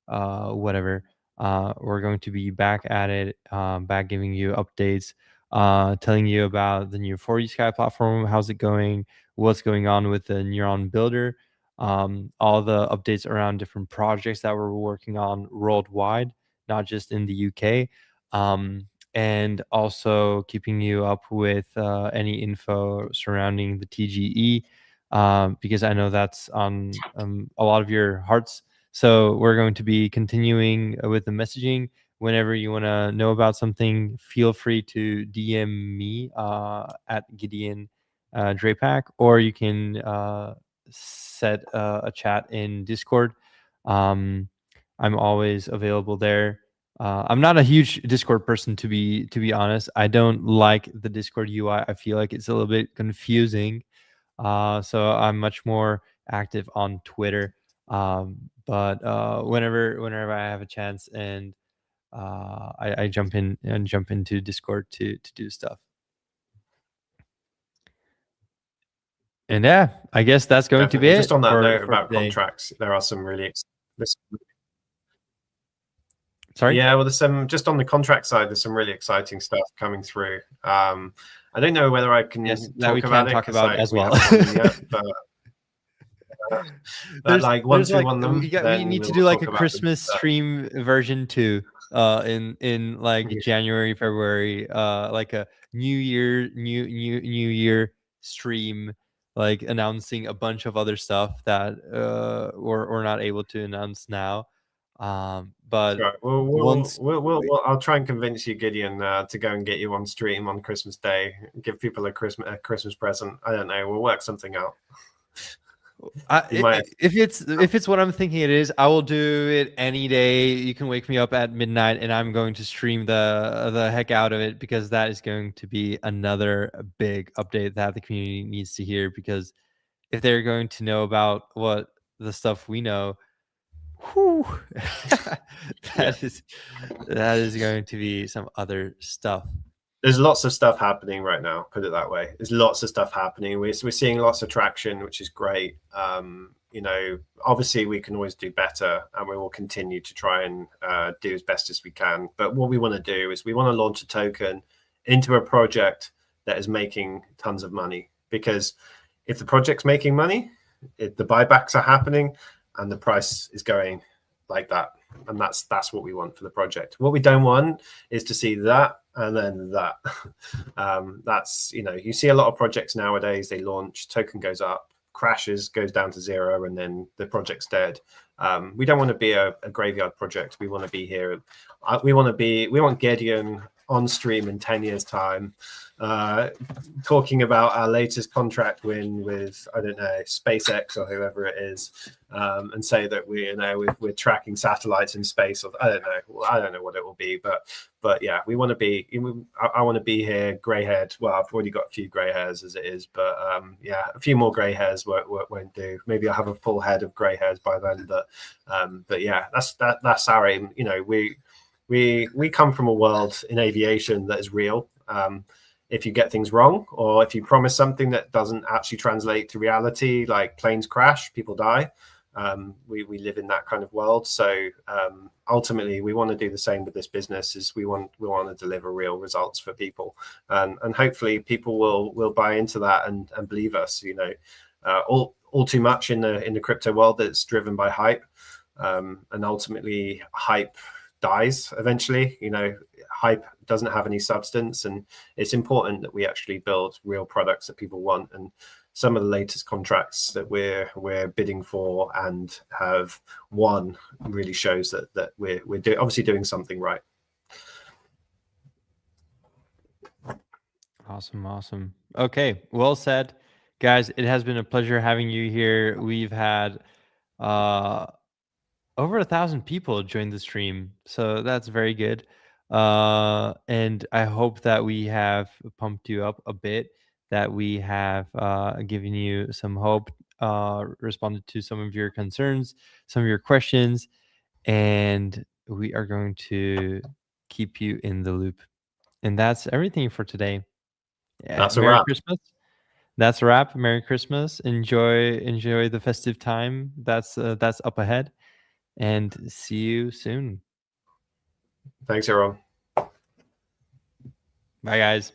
whatever. We're going to be back at it, back giving you updates, telling you about the new 4D Sky platform, how's it going, what's going on with the Neuron Builder, all the updates around different projects that we're working on worldwide, not just in the UK, and also keeping you up with any info surrounding the TGE, because I know that's on a lot of your hearts. So we're going to be continuing with the messaging. Whenever you want to know about something, feel free to DM me at Gideon Drapak, or you can set a chat in Discord. I'm always available there. I'm not a huge Discord person, to be honest. I don't like the Discord UI. I feel like it's a little bit confusing. So I'm much more active on Twitter. But whenever I have a chance, and I jump into Discord to do stuff. And yeah, I guess that's going to be Just it. on that for note about today. contracts, there are some really Sorry? Yeah, well, there's some just on the contract side. There's some really exciting stuff coming through. I don't know whether I can talk about it because as we well. haven't seen yet, but like once we won them, we need to do like a Christmas stream version too. In like January, February, like a new year stream, like announcing a bunch of other stuff that we're not able to announce now. But right. I'll try and convince you, Gideon, to go and get you on stream on Christmas Day. Give people a Christmas present. I don't know. We'll work something out. If it's what I'm thinking it is, I will do it any day. You can wake me up at midnight, and I'm going to stream the heck out of it, because that is going to be another big update that the community needs to hear. Because if they're going to know about what the stuff we know, whew, that is going to be some other stuff. There's lots of stuff happening right now, put it that way. There's lots of stuff happening. We're seeing lots of traction, which is great. Obviously we can always do better, and we will continue to try and do as best as we can. But what we want to do is we want to launch a token into a project that is making tons of money. Because if the project's making money, the buybacks are happening, and the price is going like that. And that's what we want for the project. What we don't want is to see that and then that. That's, you see a lot of projects nowadays, they launch, token goes up, crashes, goes down to 0, and then the project's dead. We don't want to be a graveyard project. We want to be here. We want Gideon on stream in 10 years' time, talking about our latest contract win with, I don't know, SpaceX or whoever it is, and say that we're tracking satellites in space. Or I don't know what it will be, but yeah, we want to be. I want to be here, grey-haired. Well, I've already got a few grey hairs as it is, but yeah, a few more grey hairs won't do. Maybe I'll have a full head of grey hairs by then, but yeah, that's our aim. We come from a world in aviation that is real. If you get things wrong, or if you promise something that doesn't actually translate to reality, like planes crash, people die. We live in that kind of world. So ultimately, we want to do the same with this business. Is we want to deliver real results for people, and hopefully people will buy into that and believe us. All too much in the crypto world that's driven by hype, and ultimately hype dies eventually. Hype doesn't have any substance, and it's important that we actually build real products that people want. And some of the latest contracts that we're bidding for and have won really shows that we're obviously doing something right. Awesome. Okay, well said, guys. It has been a pleasure having you here. We've had over 1,000 people join the stream, so that's very good. And I hope that we have pumped you up a bit, that we have given you some hope, responded to some of your concerns, some of your questions, and we are going to keep you in the loop. And that's everything for today. Yeah, That's a Merry wrap. Christmas. That's a wrap. Merry Christmas. Enjoy the festive time that's up ahead, and see you soon. Thanks, everyone. Bye, guys.